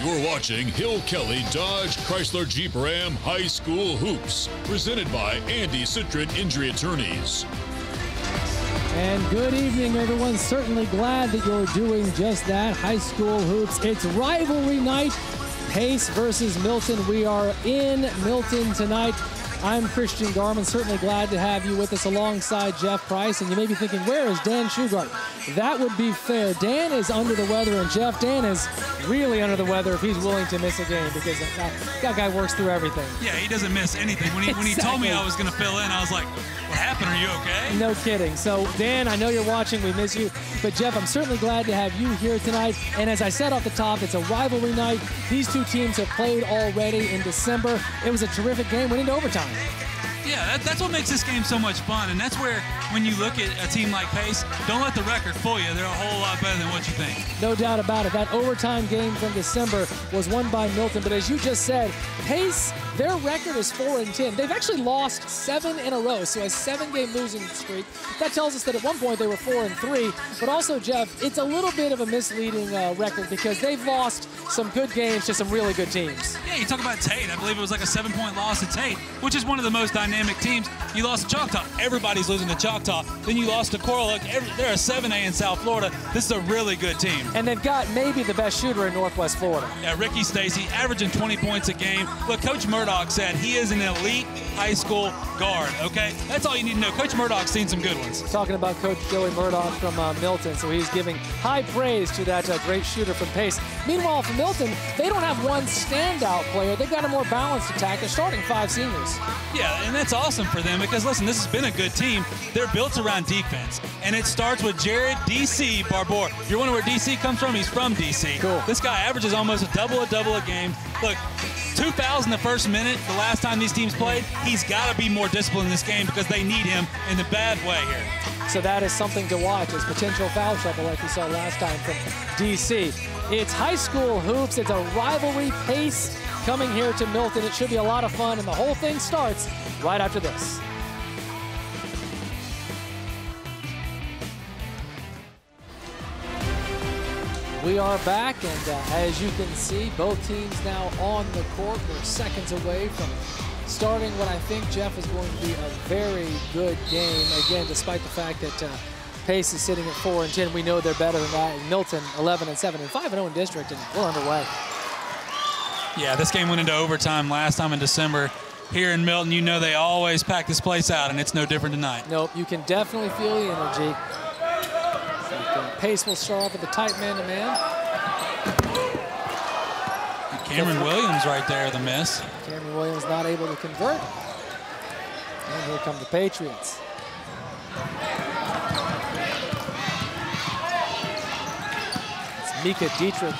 You're watching Hill Kelly Dodge Chrysler Jeep Ram High School Hoops, presented by Andy Citron Injury Attorneys. And good evening, everyone. Certainly glad that you're doing just that. High school hoops. It's rivalry night. Pace versus Milton. We are in Milton tonight. I'm Christian Garman. Certainly glad to have you with us alongside Jeff Price. And you may be thinking, where is Dan Shugart? That would be fair. Dan is under the weather, and Jeff, Dan is really under the weather if he's willing to miss a game, because that guy works through everything. Yeah, he doesn't miss anything. When he told me I was going to fill in, I was like, what happened? Are you okay? No kidding. So, Dan, I know you're watching. We miss you. But, Jeff, I'm certainly glad to have you here tonight. And as I said off the top, it's a rivalry night. These two teams have played already in December. It was a terrific game, went into overtime. Yeah, that's what makes this game so much fun. And that's where, when you look at a team like Pace, don't let the record fool you. They're a whole lot better than what you think. No doubt about it. That overtime game from December was won by Milton. But as you just said, Pace, their record is 4-10. They've actually lost 7 in a row, so a 7-game losing streak. That tells us that at one point they were 4-3. But also, Jeff, it's a little bit of a misleading record, because they've lost some good games to some really good teams. Yeah, you talk about Tate. I believe it was like a 7-point loss to Tate, which is one of the most dynamic teams. You lost to Choctaw. Everybody's losing to Choctaw. Then you lost to Coral. Look, they're a 7A in South Florida. This is a really good team. And they've got maybe the best shooter in Northwest Florida. Yeah, Ricky Stacy, averaging 20 points a game. Look, Coach Murdoch said he is an elite high school guard, okay? That's all you need to know. Coach Murdoch's seen some good ones. Talking about Coach Joey Murdoch from Milton, so he's giving high praise to that great shooter from Pace. Meanwhile, for Milton, they don't have one standout player. They've got a more balanced attack. They're starting 5 seniors. Yeah, and that's awesome for them, because, listen, this has been a good team. They're built around defense, and it starts with Jared D.C. Barbour. If you're wondering where D.C. comes from, he's from D.C. Cool. This guy averages almost a double a game. Look, 2 fouls in the first minute the last time these teams played. He's got to be more disciplined in this game, because they need him in a bad way here. So that is something to watch, as potential foul trouble like we saw last time from D.C. It's high school hoops. It's a rivalry. Pace coming here to Milton. It should be a lot of fun, and the whole thing starts right after this. We are back, and as you can see, both teams now on the court. We're seconds away from starting what I think, Jeff, is going to be a very good game. Again, despite the fact that Pace is sitting at 4-10, we know they're better than that. And Milton, 11-7 and 5-0 in district, and we're underway. Yeah, this game went into overtime last time in December. Here in Milton, you know they always pack this place out, and it's no different tonight. Nope, you can definitely feel the energy. Pace will start off with a tight man-to-man. Cameron Williams right there, the miss. Cameron Williams not able to convert. And here come the Patriots. It's Mika Dietrich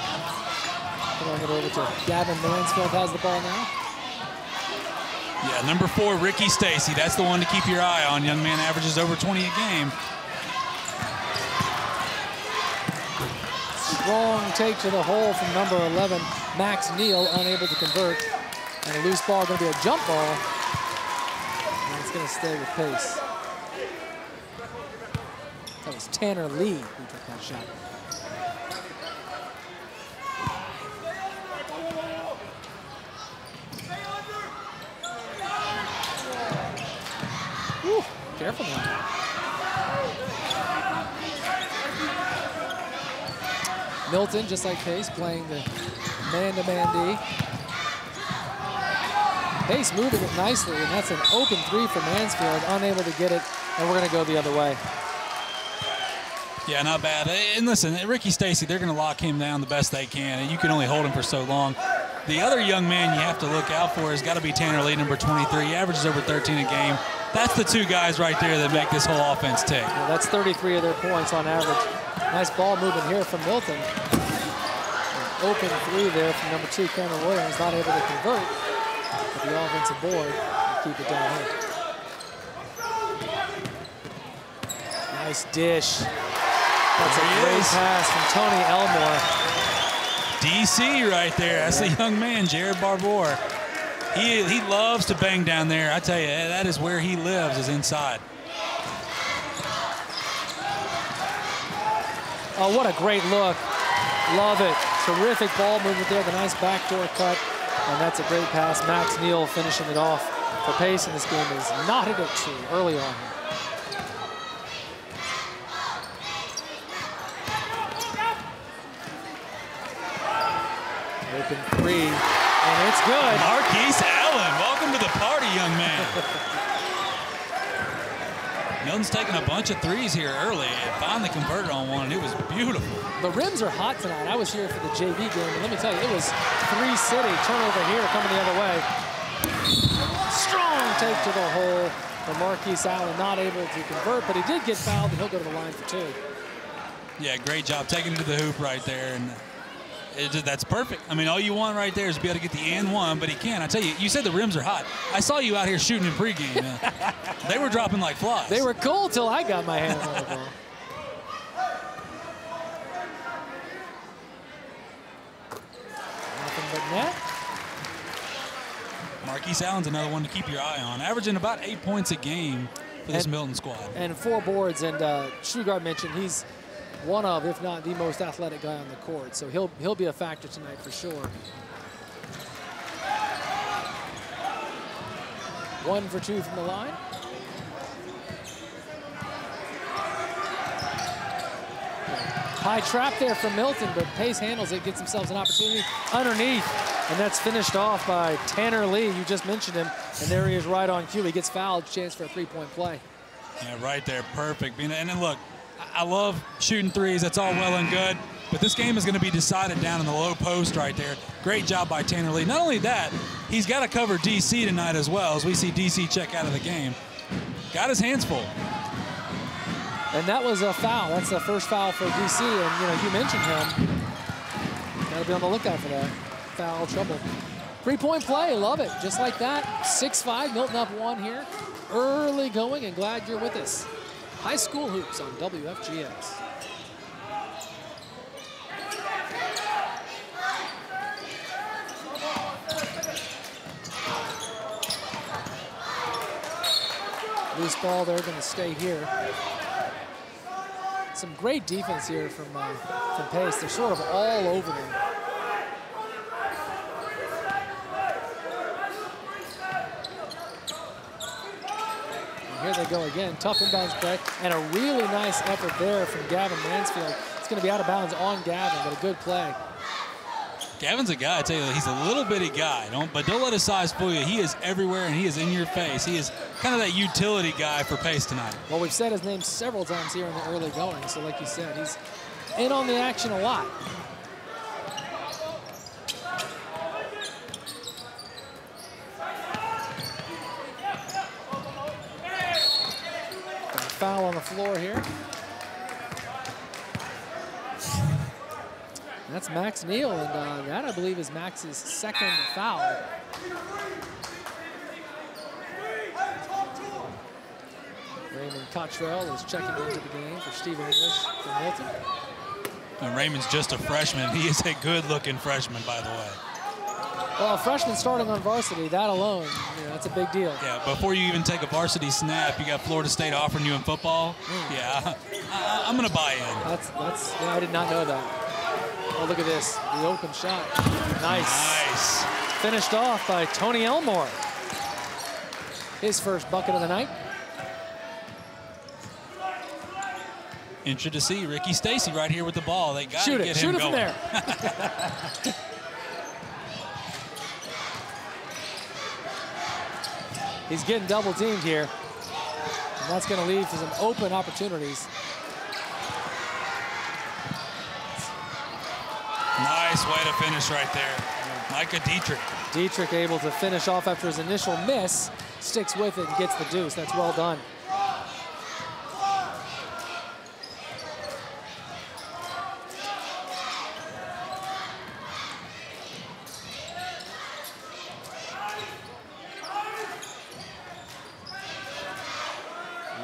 throwing it over to Gavin Mansfield. Has the ball now. Yeah, number 4, Ricky Stacy. That's the one to keep your eye on. Young man averages over 20 a game. Strong take to the hole from number 11, Max Neal, unable to convert. And a loose ball, going to be a jump ball. And it's going to stay with Pace. That was Tanner Lee who took that shot. Whew, careful now. Milton, just like Pace, playing the man-to-man D. Pace moving it nicely, and that's an open 3 for Mansfield, unable to get it, and we're going to go the other way. Yeah, not bad. And listen, Ricky Stacy, they're going to lock him down the best they can, and you can only hold him for so long. The other young man you have to look out for has got to be Tanner Lee, number 23. He averages over 13 a game. That's the 2 guys right there that make this whole offense tick. Yeah, that's 33 of their points on average. Nice ball movement here from Milton. An open 3 there from number 2, Cameron Williams, not able to convert. But the offensive board will keep it down here. Nice dish. That's a great pass from Tony Elmore. DC right there. That's the young man, Jared Barbour. He loves to bang down there. I tell you, that is where he lives, is inside. Oh, what a great look. Love it. Terrific ball movement there, the nice backdoor cut, and that's a great pass. Max Neal finishing it off for Pace, and this game is knotted at 2 early on. Open 3, and it's good. Marquis Allen, welcome to the party, young man. Milton's taking a bunch of threes here early and finally converted on one, and it was beautiful. The rims are hot tonight. I was here for the JV game, and let me tell you, it was 3 city. Turnover here coming the other way. Strong take to the hole for Marquis Allen, not able to convert, but he did get fouled, and he'll go to the line for 2. Yeah, great job taking it to the hoop right there, and that's perfect. I mean, all you want right there is to be able to get the and one, but he can't. I tell you, you said the rims are hot. I saw you out here shooting in pregame. They were dropping like flies. They were cool till I got my hands on the ball. Nothing but net. Marquis Allen's another one to keep your eye on, averaging about 8 points a game for this Milton squad. And 4 boards, and Shugart mentioned he's one of, if not the most athletic guy on the court, so he'll be a factor tonight for sure. 1 for 2 from the line. High trap there from Milton, but Pace handles it, gets themselves an opportunity underneath, and that's finished off by Tanner Lee. You just mentioned him, and there he is right on cue. He gets fouled, chance for a 3-point play. Yeah, right there, perfect. And then look, I love shooting threes. That's all well and good. But this game is going to be decided down in the low post right there. Great job by Tanner Lee. Not only that, he's got to cover DC tonight as well, as we see DC check out of the game. Got his hands full. And that was a foul. That's the first foul for DC. And, you know, you mentioned him. Got to be on the lookout for that. Foul trouble. 3-point play. Love it. Just like that. 6-5. Milton up 1 here. Early going, and glad you're with us. High school hoops on WFGX. Loose ball, they're going to stay here. Some great defense here from Pace. They're sort of all over them. Here they go again, tough inbounds play, and a really nice effort there from Gavin Mansfield. It's going to be out of bounds on Gavin, but a good play. Gavin's a guy, I tell you, he's a little bitty guy, but don't let his size fool you. He is everywhere, and he is in your face. He is kind of that utility guy for Pace tonight. Well, we've said his name several times here in the early going, so like you said, he's in on the action a lot. Foul on the floor here. That's Max Neal, and that, I believe, is Max's 2nd foul. Raymond Cottrell is checking into the game for Stephen English from Milton. And Raymond's just a freshman. He is a good-looking freshman, by the way. Well, a freshman starting on varsity, that alone, you know, that's a big deal. Yeah, before you even take a varsity snap, you got Florida State offering you in football. Yeah, I'm going to buy in. Yeah, I did not know that. Oh, look at this, the open shot. Nice. Finished off by Tony Elmore. His first bucket of the night. Interested to see Ricky Stacy right here with the ball. They got to get him going. Shoot it from there. He's getting double teamed here. And that's going to lead to some open opportunities. Nice way to finish right there. Micah Dietrich. Dietrich able to finish off after his initial miss, sticks with it and gets the deuce. That's well done.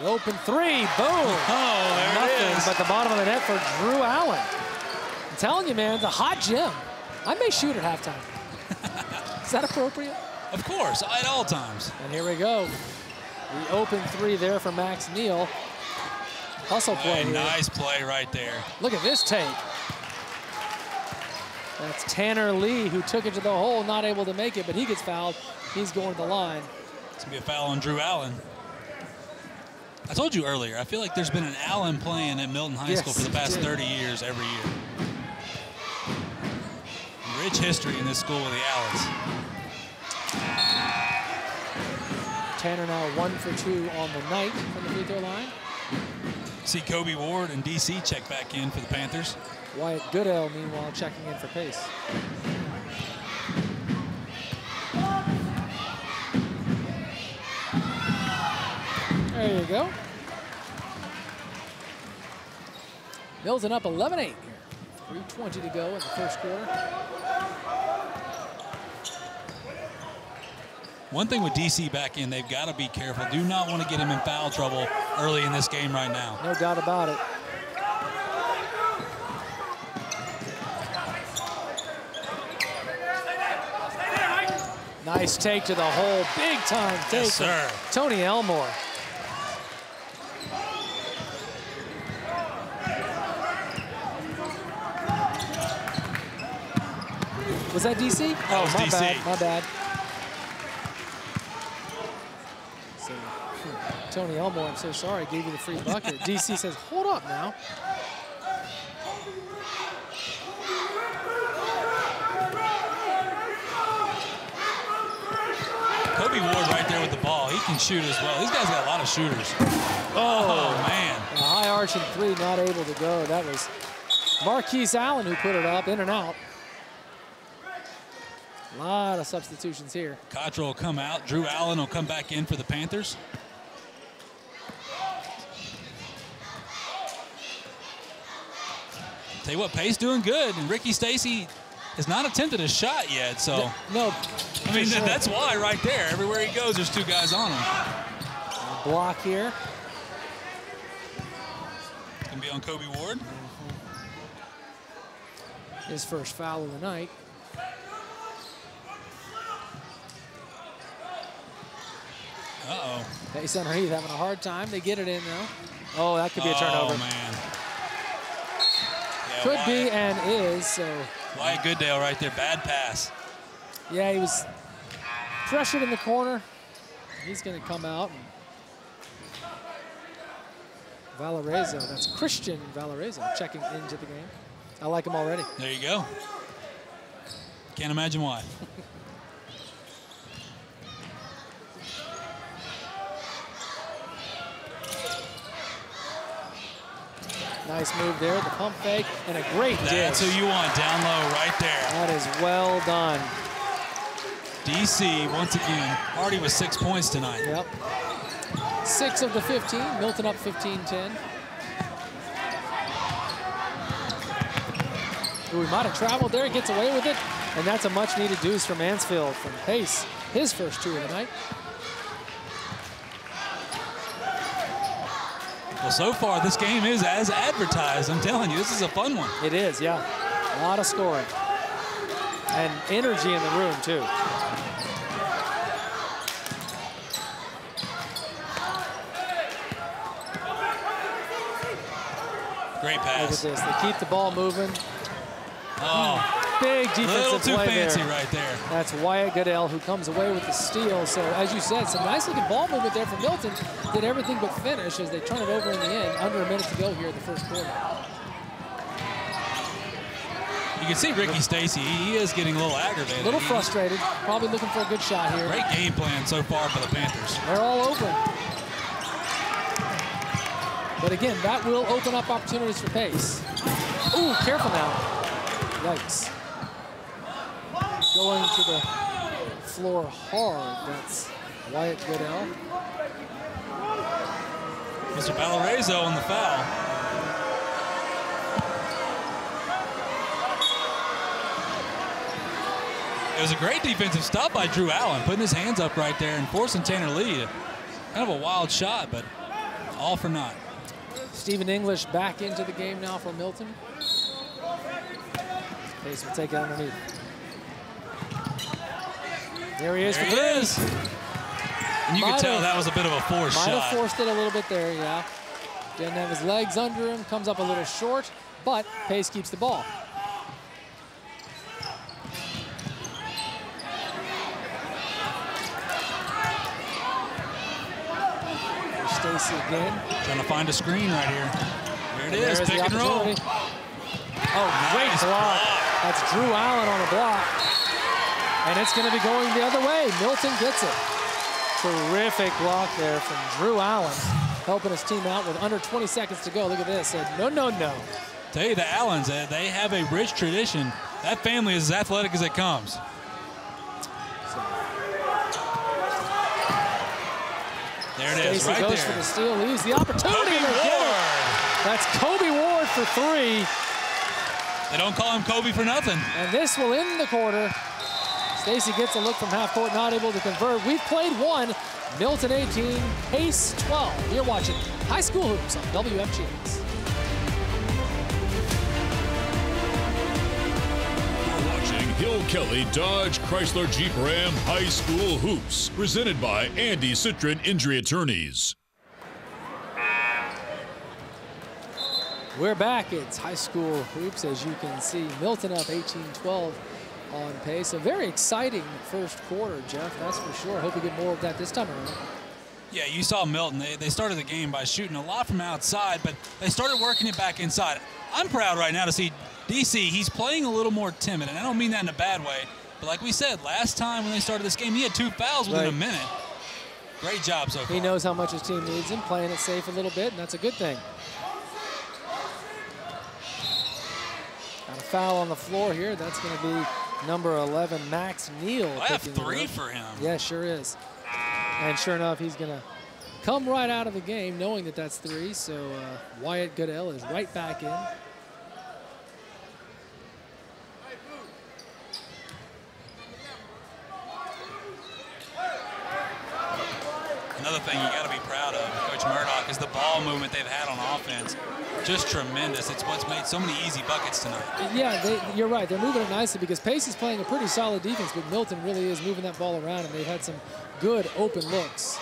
The open 3, boom. Oh, there Nothing it is. but the bottom of the net for Drew Allen. I'm telling you, man, it's a hot gym. I may shoot at halftime. Is that appropriate? Of course, at all times. And here we go. The open 3 there for Max Neal. Hustle play here. Nice play right there. Look at this take. That's Tanner Lee, who took it to the hole, not able to make it, but he gets fouled. He's going to the line. It's going to be a foul on Drew Allen. I told you earlier, I feel like there's been an Allen playing at Milton High School for the past 30 years every year. Rich history in this school with the Allens. Tanner now 1 for 2 on the night from the free throw line. See Kobe Ward and DC check back in for the Panthers. Wyatt Goodell, meanwhile, checking in for Pace. There you go. Milton up 11-8 here. 3:20 to go in the first quarter. One thing with DC back in, they've got to be careful. Do not want to get him in foul trouble early in this game right now. No doubt about it. Nice take to the hole. Big time take. Yes, sir. Tony Elmore. Was that DC? That was my DC. bad, my bad. So, Tony Elmore, I'm so sorry, I gave you the free bucket. DC says, hold up now. Kobe Ward right there with the ball. He can shoot as well. These guys got a lot of shooters. Oh man. A high arching three, not able to go. That was Marquis Allen who put it up, in and out. A lot of substitutions here. Kochel will come out. Drew Allen will come back in for the Panthers. Tell you what, Pace doing good, and Ricky Stacy has not attempted a shot yet, so. No. I mean, sure. That's why right there. Everywhere he goes, there's two guys on him. Block here. Gonna be on Kobe Ward. His first foul of the night. Uh-oh. Pace underneath having a hard time. They get it in now. Oh, that could be a turnover. Oh, man. Yeah, could be and is, so. Wyatt Goodale right there, bad pass. Yeah, he was pressured in the corner. He's going to come out. Valarezo, that's Christian Valarezo checking into the game. I like him already. There you go. Can't imagine why. Nice move there, the pump fake, and a great dish. That's who you want, down low right there. That is well done. DC, once again, already with 6 points tonight. Yep. 6 of the 15, Milton up 15-10. Ooh, he might have traveled there, gets away with it, and that's a much-needed deuce for Mansfield from Pace, his first 2 of the night. Well, so far, this game is as advertised. I'm telling you, this is a fun one. It is, yeah. A lot of scoring. And energy in the room, too. Great pass. Look at this. They keep the ball moving. Oh. Big defensive little too play fancy there. right there. That's Wyatt Goodell who comes away with the steal. So, as you said, some nice looking ball movement there from Milton. Did everything but finish as they turn it over in the end. Under a minute to go here in the first quarter. You can see Ricky Stacy, he is getting a little aggravated. A little frustrated. Probably looking for a good shot here. Great game plan so far for the Panthers. They're all open. But again, that will open up opportunities for Pace. Ooh, careful now. Yikes. Going to the floor hard. That's Wyatt Goodell. Mr. Valarezo on the foul. It was a great defensive stop by Drew Allen, putting his hands up right there and forcing Tanner Lee to kind of a wild shot, but all for naught. Stephen English back into the game now for Milton. Pace will take it underneath. There he is for three. And you could tell that was a bit of a forced shot. Might have forced it a little bit there, yeah. Didn't have his legs under him, comes up a little short, but Pace keeps the ball. Stacy again. Trying to find a screen right here. There it is, pick and roll. Oh, great Nice block. block. That's Drew Allen on a block. And it's going to be going the other way. Milton gets it. Terrific block there from Drew Allen, helping his team out with under 20 seconds to go. Look at this. No, no, no. Tell you, the Allens, they have a rich tradition. That family is as athletic as it comes. There it is, right goes there. for the steal, leaves the opportunity. Kobe Ward. That's Kobe Ward for 3. They don't call him Kobe for nothing. And this will end the quarter. Stacy gets a look from half court, not able to convert. We've played 1, Milton 18, Pace 12. You're watching High School Hoops on WFGX. You're watching Hill Kelly Dodge Chrysler Jeep Ram High School Hoops, presented by Andy Citrin Injury Attorneys. We're back. It's High School Hoops. As you can see, Milton up 18-12 on Pace. A very exciting first quarter, Jeff, that's for sure. Hope we get more of that this time around. Yeah, you saw Milton. They started the game by shooting a lot from outside, but they started working it back inside. I'm proud right now to see DC. He's playing a little more timid, and I don't mean that in a bad way. But like we said, last time when they started this game, he had 2 fouls within a minute. Great job so far. He knows how much his team needs him, playing it safe a little bit, and that's a good thing. Got a foul on the floor here. That's going to be number 11, Max Neal. I have 3 for him. Yeah, sure is. And sure enough, he's going to come right out of the game knowing that that's 3. So Wyatt Goodell is right back in. Another thing you got to be proud of, Coach Murdoch, is the ball movement they've had on offense. Just tremendous. It's what's made so many easy buckets tonight. Yeah, you're right. They're moving it nicely because Pace is playing a pretty solid defense, but Milton really is moving that ball around, and they've had some good open looks.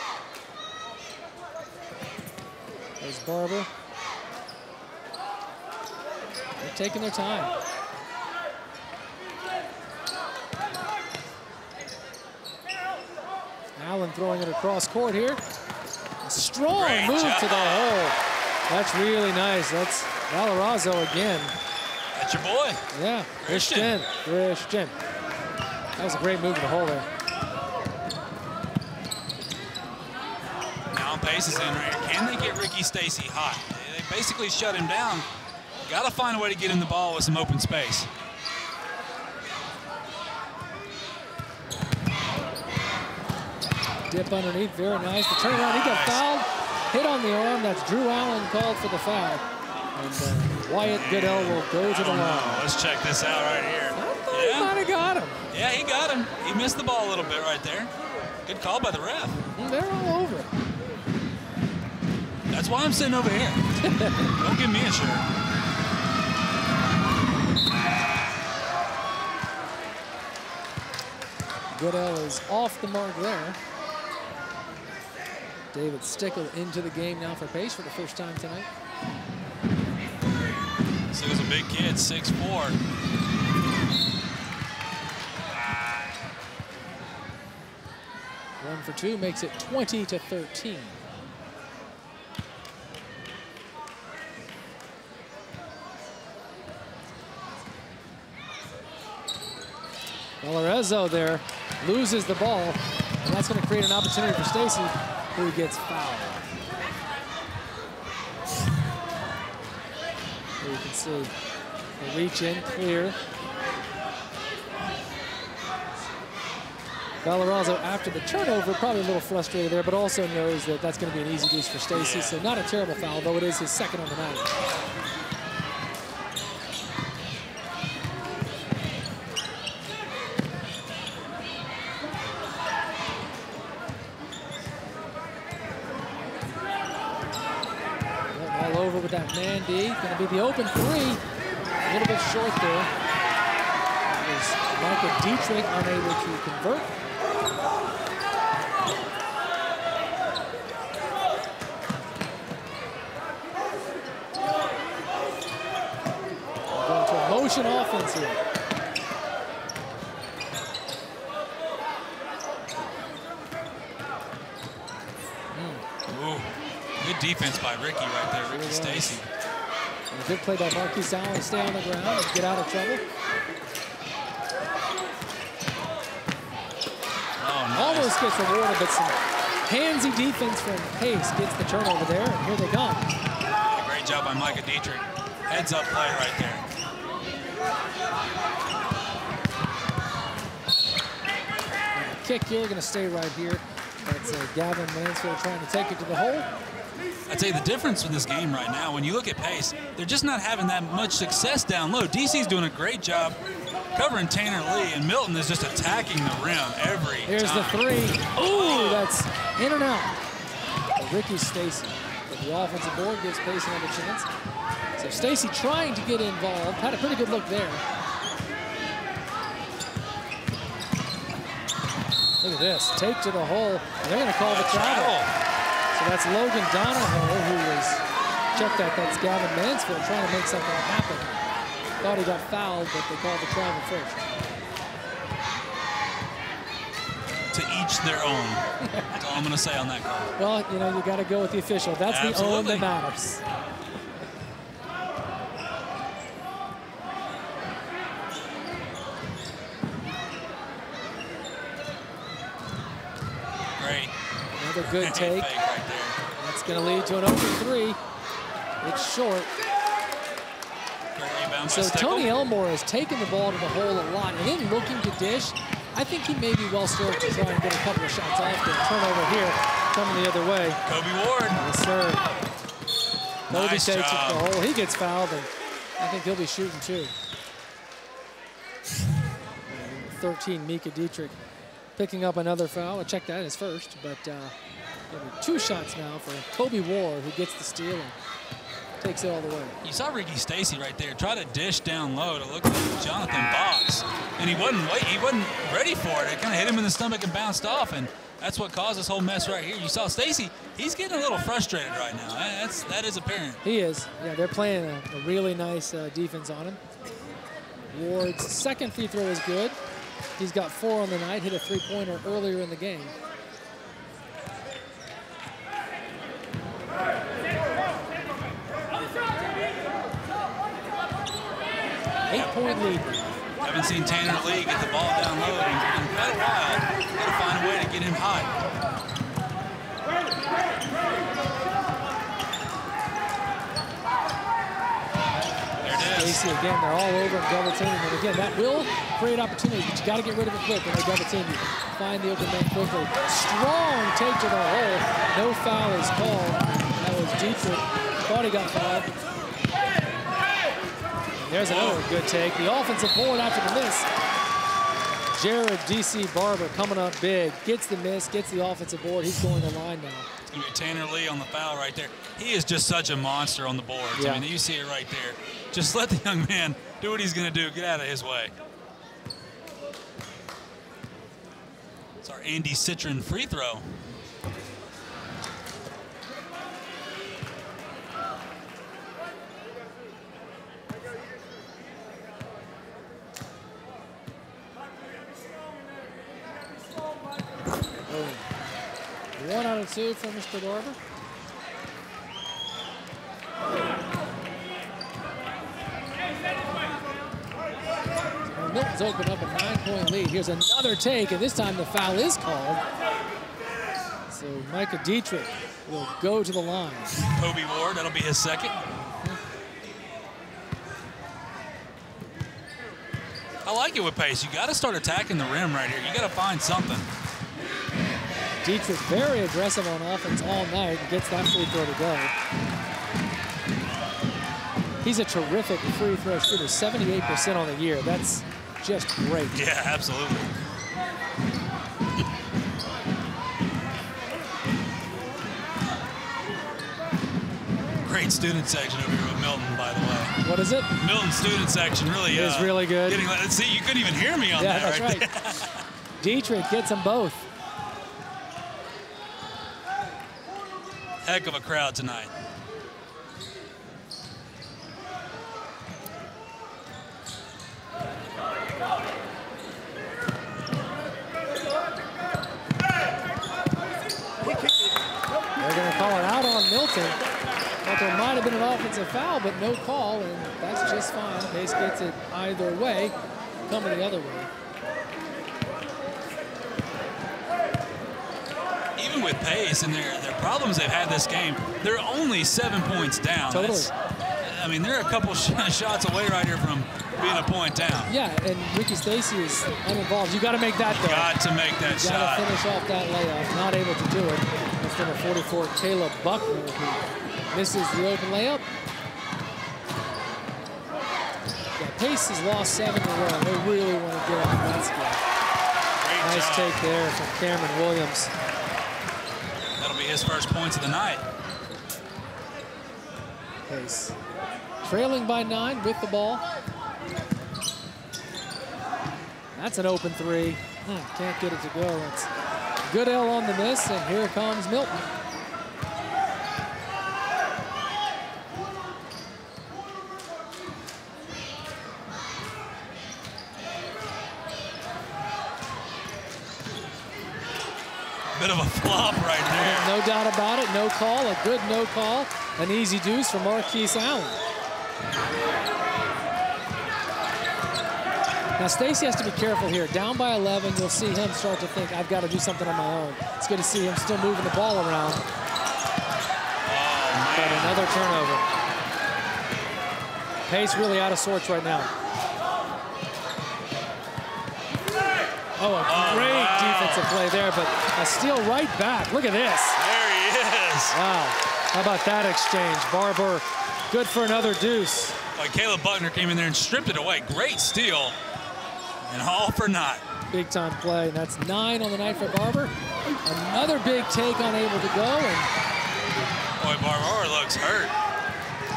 There's Barber. They're taking their time. Allen throwing it across court here. A strong move to the hole. That's really nice. That's Valerazo again. That's your boy. Yeah, Christian. That was a great move to the hole there. Now Pace is in right here. Can they get Ricky Stacy hot? They basically shut him down. Got to find a way to get him the ball with some open space. Dip underneath, very nice. The turnaround, he got fouled. Hit on the arm. That's Drew Allen called for the foul. And Wyatt Goodell will go to the line. Let's check this out right here. I thought he might have got him. Yeah, he got him. He missed the ball a little bit right there. Good call by the ref. They're all over it. That's why I'm sitting over here. Don't give me a shirt. Goodell is off the mark there. David Stickle into the game now for Pace for the first time tonight. So he's a big kid, 6'4". One for 2 makes it 20-13. Valerazo there loses the ball, and that's going to create an opportunity for Stacy, who gets fouled. Here you can see the reach in, clear. Valerazo, after the turnover, probably a little frustrated there, but also knows that that's going to be an easy deuce for Stacy, so not a terrible foul, though it is his second on the night. All over with that man D. Going to be the open 3. A little bit short there. That was Micah Dietrich unable to convert. Going to a motion offense here. Good defense by Ricky right there, Ricky Stacy. And a good play by Marquis Allen to stay on the ground and get out of trouble. Oh, nice. Almost gets rewarded, but some handsy defense from Pace gets the turnover there, and here they come. Great job by Micah Dietrich. Heads up play right there. Kick here, going to stay right here. That's Gavin Mansfield trying to take it to the hole. I'd say the difference in this game right now, when you look at Pace, they're just not having that much success down low. DC's doing a great job covering Tanner Lee, and Milton is just attacking the rim every Here's time. the three. Ooh, that's in and out. Ricky Stacy with the offensive board gives Pace another chance. So Stacy trying to get involved. Had a pretty good look there. Look at this. Take to the hole. And they're going to call the travel. So that's Logan Donahoe, who was checked out. That's Gavin Mansfield trying to make something happen. Thought he got fouled, but they called the travel first. To each their own. That's all I'm going to say on that call. Well, you know, you got to go with the official. That's Absolutely. the own that matters. Great. Another good take. Fake right there. That's going to lead to an open three. It's short. Great rebound So by Stickle. Tony Elmore has taken the ball to the hole a lot and then looking to dish. I think he may be well served to try and get a couple of shots off. The turnover here coming the other way. Kobe Ward. Yes, sir. Kobe Nice takes it to job. the hole. He gets fouled, and I think he'll be shooting too. 13, Mika Dietrich picking up another foul. I'll check that as first, but two shots now for Kobe Ward, who gets the steal and takes it all the way. You saw Ricky Stacy right there try to dish down low to look like Jonathan Boggs, and he wasn't ready for it. It kind of hit him in the stomach and bounced off, and that's what caused this whole mess right here. You saw Stacy; he's getting a little frustrated right now. That is apparent. He is. Yeah, they're playing a really nice defense on him. Ward's second free throw is good. He's got 4 on the night. Hit a three-pointer earlier in the game. Eight-point lead. Haven't seen Tanner Lee get the ball down low in quite a while. Got to find a way to get him high. There it is. Stacy again, they're all over him, double teaming. And again, that will create opportunities, but you got to get rid of it quick when they double team you. Find the open man quickly. Strong take to the hole. No foul is called. That was Dietrich. Thought he got fouled. There's another good take. The offensive board after the miss. Jared D.C. Barber coming up big. Gets the miss, gets the offensive board. He's going to the line now. It's going to be Tanner Lee on the foul right there. He is just such a monster on the boards. Yeah. I mean, you see it right there. Just let the young man do what he's going to do. Get out of his way. It's our Andy Citron free throw. Oh. 1 out of 2 for Mr. Barber. Milton's opened up a 9-point lead. Here's another take, and this time the foul is called. So Micah Dietrich will go to the line. Kobe Ward, that'll be his second. I like it with Pace. You got to start attacking the rim right here. You got to find something. Dietrich very aggressive on offense all night and gets that free throw to go. He's a terrific free throw shooter, 78% on the year. That's just great. Yeah, absolutely. Great student section over here with Milton, by the way. What is it? Milton student section really is really good. See, you couldn't even hear me on Yeah, that that's right. Dietrich gets them both. Heck of a crowd tonight. They're going to call it out on Milton. Milton. But there might have been an offensive foul, but no call, and that's just fine. Pace gets it either way, coming the other way. Even with Pace and their problems they've had this game, they're only 7 points down. Totally. I mean, they're a couple shots away right here from being a point down. Yeah, and Ricky Stacy is uninvolved. You got to make that though. Got to make that shot. Got to finish off that layup. Not able to do it. That's number 44, Caleb Buckner, who misses the open layup. Yeah, Pace has lost 7 in a row. They really want to get off that score. Nice job. take there from Cameron Williams. That'll be his first points of the night. Pace trailing by 9 with the ball. That's an open 3. Can't get it to go. It's Goodell on the miss, and here comes Milton. Bit of a flop right there. No doubt about it. No call. A good no call. An easy deuce for Marquis Allen. Now, Stacy has to be careful here. Down by 11, you'll see him start to think, I've got to do something on my own. It's good to see him still moving the ball around. But another turnover. Pace really out of sorts right now. Oh, a great defensive play there, but a steal right back. Look at this. There he is. Wow. How about that exchange? Barber, good for another deuce. Like Caleb Buckner came in there and stripped it away. Great steal. And all for naught. Big time play. And that's 9 on the night for Barber. Another big take, unable to go. And boy, Barber looks hurt.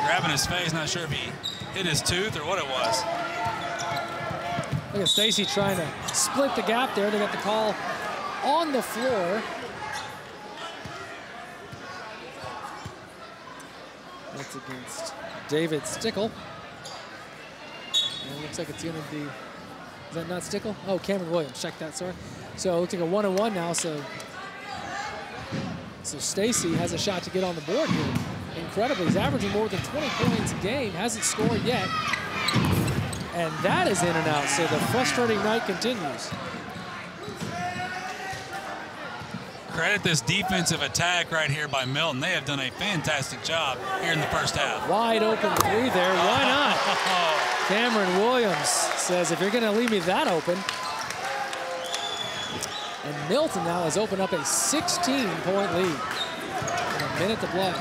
Grabbing his face, not sure if he hit his tooth or what it was. Look at Stacy trying to split the gap there. They got the call on the floor. That's against David Stickle. And it looks like it's going to be, is that not Stickle? Oh, Cameron Williams. Check that, sorry. So it looks like a 1-on-1 now. So Stacy has a shot to get on the board here. Incredibly, he's averaging more than 20 points a game. Hasn't scored yet. And that is in and out, so the frustrating night continues. Credit this defensive attack right here by Milton. They have done a fantastic job here in the first half. Wide open 3 there, why not? Cameron Williams says, if you're gonna leave me that open. And Milton now has opened up a 16-point lead. In a minute to play.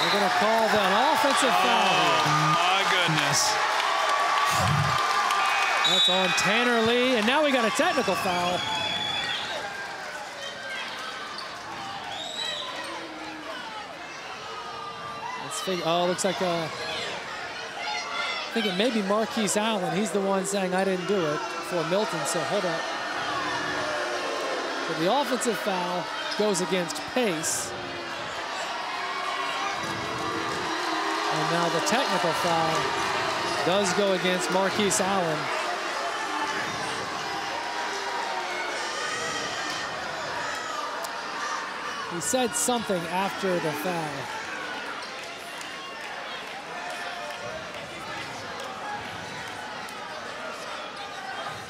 They're gonna call an offensive foul here. My goodness. That's on Tanner Lee, and now we got a technical foul. Let's figure, oh, looks like I think it may be Marquis Allen. He's the one saying I didn't do it for Milton, so hold up. But the offensive foul goes against Pace. And now the technical foul does go against Marquis Allen. He said something after the foul.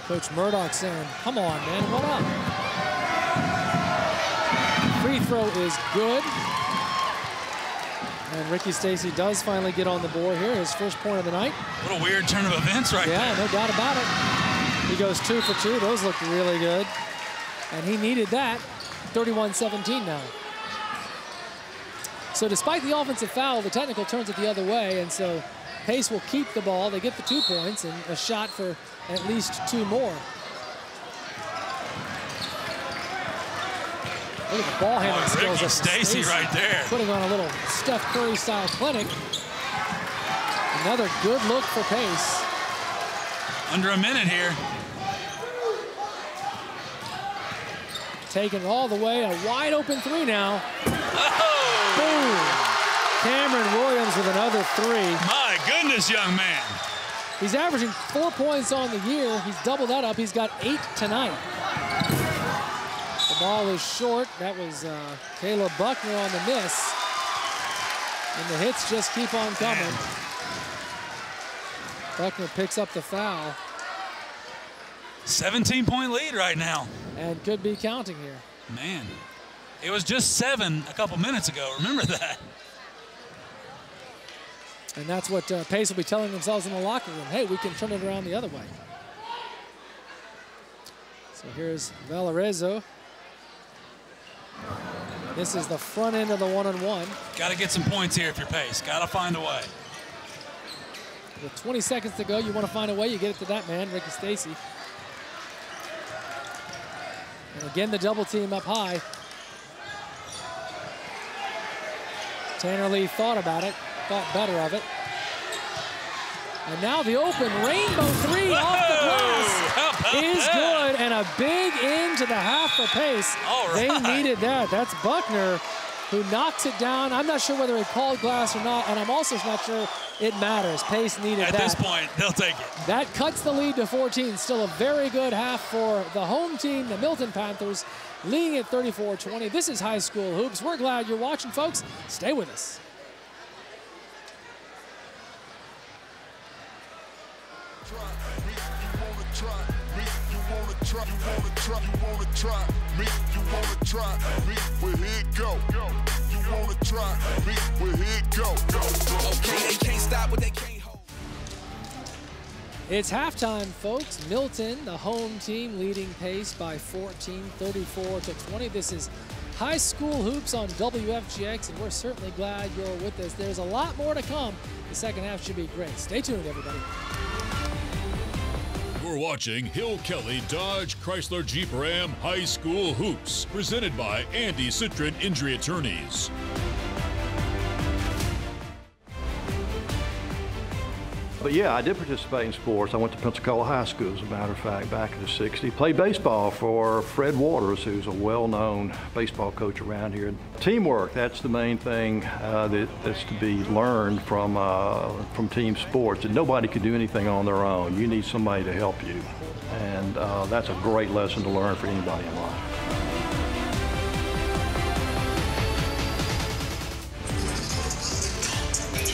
Coach Murdoch saying, come on, man, what up? Free throw is good. And Ricky Stacy does finally get on the board here, his first point of the night. What a weird turn of events right there. Yeah, no doubt about it. He goes 2 for 2. Those look really good. And he needed that. 31-17 now. So despite the offensive foul, the technical turns it the other way, and so Pace will keep the ball. They get the 2 points and a shot for at least 2 more. Look at the ball handling skills Ricky of Stacy right there. Putting on a little Steph Curry style clinic. Another good look for Pace. Under a minute here. Taken all the way, a wide open 3 now. Oh! Boom! Cameron Williams with another 3. My goodness, young man. He's averaging 4 points on the year. He's doubled that up. He's got 8 tonight. The ball is short. That was Caleb Buckner on the miss. And the hits just keep on coming. Buckner picks up the foul. 17-point lead right now. And could be counting here. Man, it was just 7 a couple minutes ago. Remember that. And that's what Pace will be telling themselves in the locker room. Hey, we can turn it around the other way. So here's Valarezo. This is the front end of the one-on-one. Got to get some points here if you're Pace. Got to find a way. With 20 seconds to go, you want to find a way. You get it to that man, Ricky Stacy. And again, the double team up high. Tanner Lee thought about it, thought better of it. And now the open rainbow three off the glass is good, and a big end to the half for Pace. All right. They needed that. That's Buckner who knocks it down. I'm not sure whether he called glass or not, and I'm also not sure it matters. Pace needed that. At this point, they'll take it. That cuts the lead to 14. Still a very good half for the home team, the Milton Panthers, leading at 34-20. This is high school hoops. We're glad you're watching, folks. Stay with us. It's halftime, folks. Milton, the home team, leading Pace by 14, 34-20. This is high school hoops on WFGX, and we're certainly glad you're with us. There's a lot more to come. The second half should be great. Stay tuned, everybody. We're watching Hill Kelly Dodge Chrysler Jeep Ram High School Hoops, presented by Andy Citrin Injury Attorneys. But yeah, I did participate in sports. I went to Pensacola High School, as a matter of fact, back in the 60s. Played baseball for Fred Waters, who's a well-known baseball coach around here. Teamwork, that's the main thing that's to be learned from team sports. And nobody can do anything on their own. You need somebody to help you. And that's a great lesson to learn for anybody in life.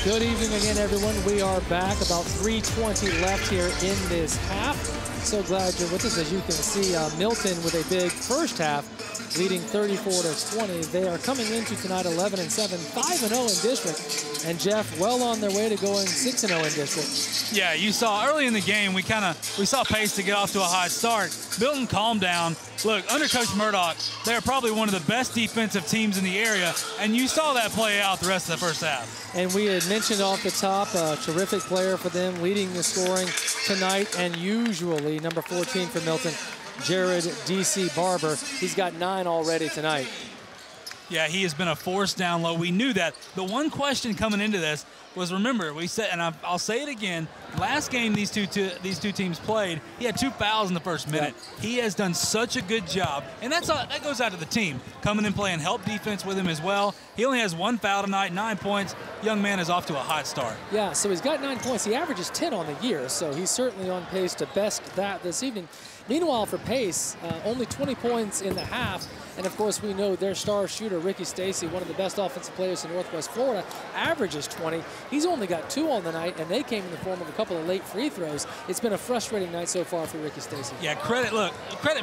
Good evening again, everyone. We are back. About 3:20 left here in this half. So glad you're with us. As you can see, Milton with a big first half, leading 34-20. They are coming into tonight 11-7, 5-0 in district. And Jeff, well on their way to going 6-0 in district. Yeah, you saw early in the game, we saw Pace to get off to a hot start. Milton calmed down. Look, under Coach Murdoch, they're probably one of the best defensive teams in the area, and you saw that play out the rest of the first half. And we had mentioned off the top, a terrific player for them, leading the scoring tonight, and usually number 14 for Milton, Jared D.C. Barber. He's got 9 already tonight. Yeah, he has been a force down low. We knew that. The one question coming into this was, remember, we said, and I'll say it again, last game these two teams played, he had 2 fouls in the first minute. Yeah. He has done such a good job, and that goes out to the team, coming and playing help defense with him as well. He only has 1 foul tonight, 9 points. Young man is off to a hot start. Yeah, so he's got 9 points. He averages 10 on the year, so he's certainly on pace to best that this evening. Meanwhile, for Pace, only 20 points in the half. And, of course, we know their star shooter, Ricky Stacy, one of the best offensive players in Northwest Florida, averages 20. He's only got 2 on the night, and they came in the form of a couple of late free throws. It's been a frustrating night so far for Ricky Stacy. Yeah, credit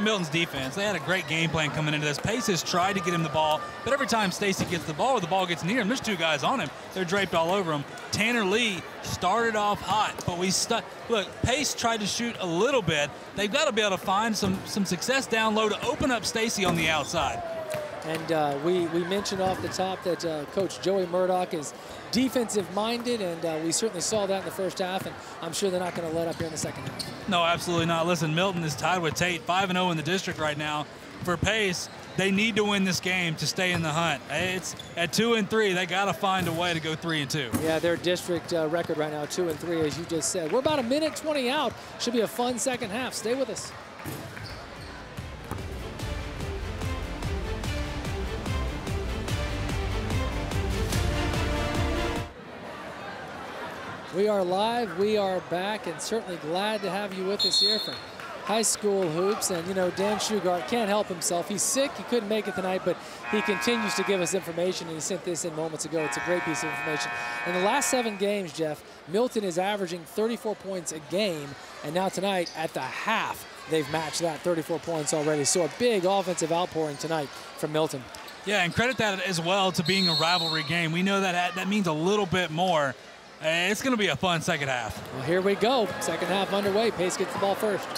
Milton's defense. They had a great game plan coming into this. Pace has tried to get him the ball, but every time Stacy gets the ball or the ball gets near him, there's 2 guys on him. They're draped all over him. Tanner Lee started off hot, but we stuck. Look, Pace tried to shoot a little bit. They've got to be able to find some success down low to open up Stacy on the outside. And we mentioned off the top that Coach Joey Murdoch is defensive-minded, and we certainly saw that in the first half, and I'm sure they're not going to let up here in the second half. No, absolutely not. Listen, Milton is tied with Tate, 5-0 in the district right now. For Pace, they need to win this game to stay in the hunt. It's at 2-3. They got to find a way to go 3-2. Yeah, their district record right now, 2-3, as you just said. We're about 1:20 out. Should be a fun second half. Stay with us. We are live, we are back, and certainly glad to have you with us here for high school hoops. And, you know, Dan Shugart can't help himself. He's sick. He couldn't make it tonight, but he continues to give us information, and he sent this in moments ago. It's a great piece of information. In the last 7 games, Jeff, Milton is averaging 34 points a game, and now tonight at the half, they've matched that 34 points already. So a big offensive outpouring tonight from Milton. Yeah, and credit that as well to being a rivalry game. We know that means a little bit more. It's going to be a fun second half. Well, here we go. Second half underway. Pace gets the ball first.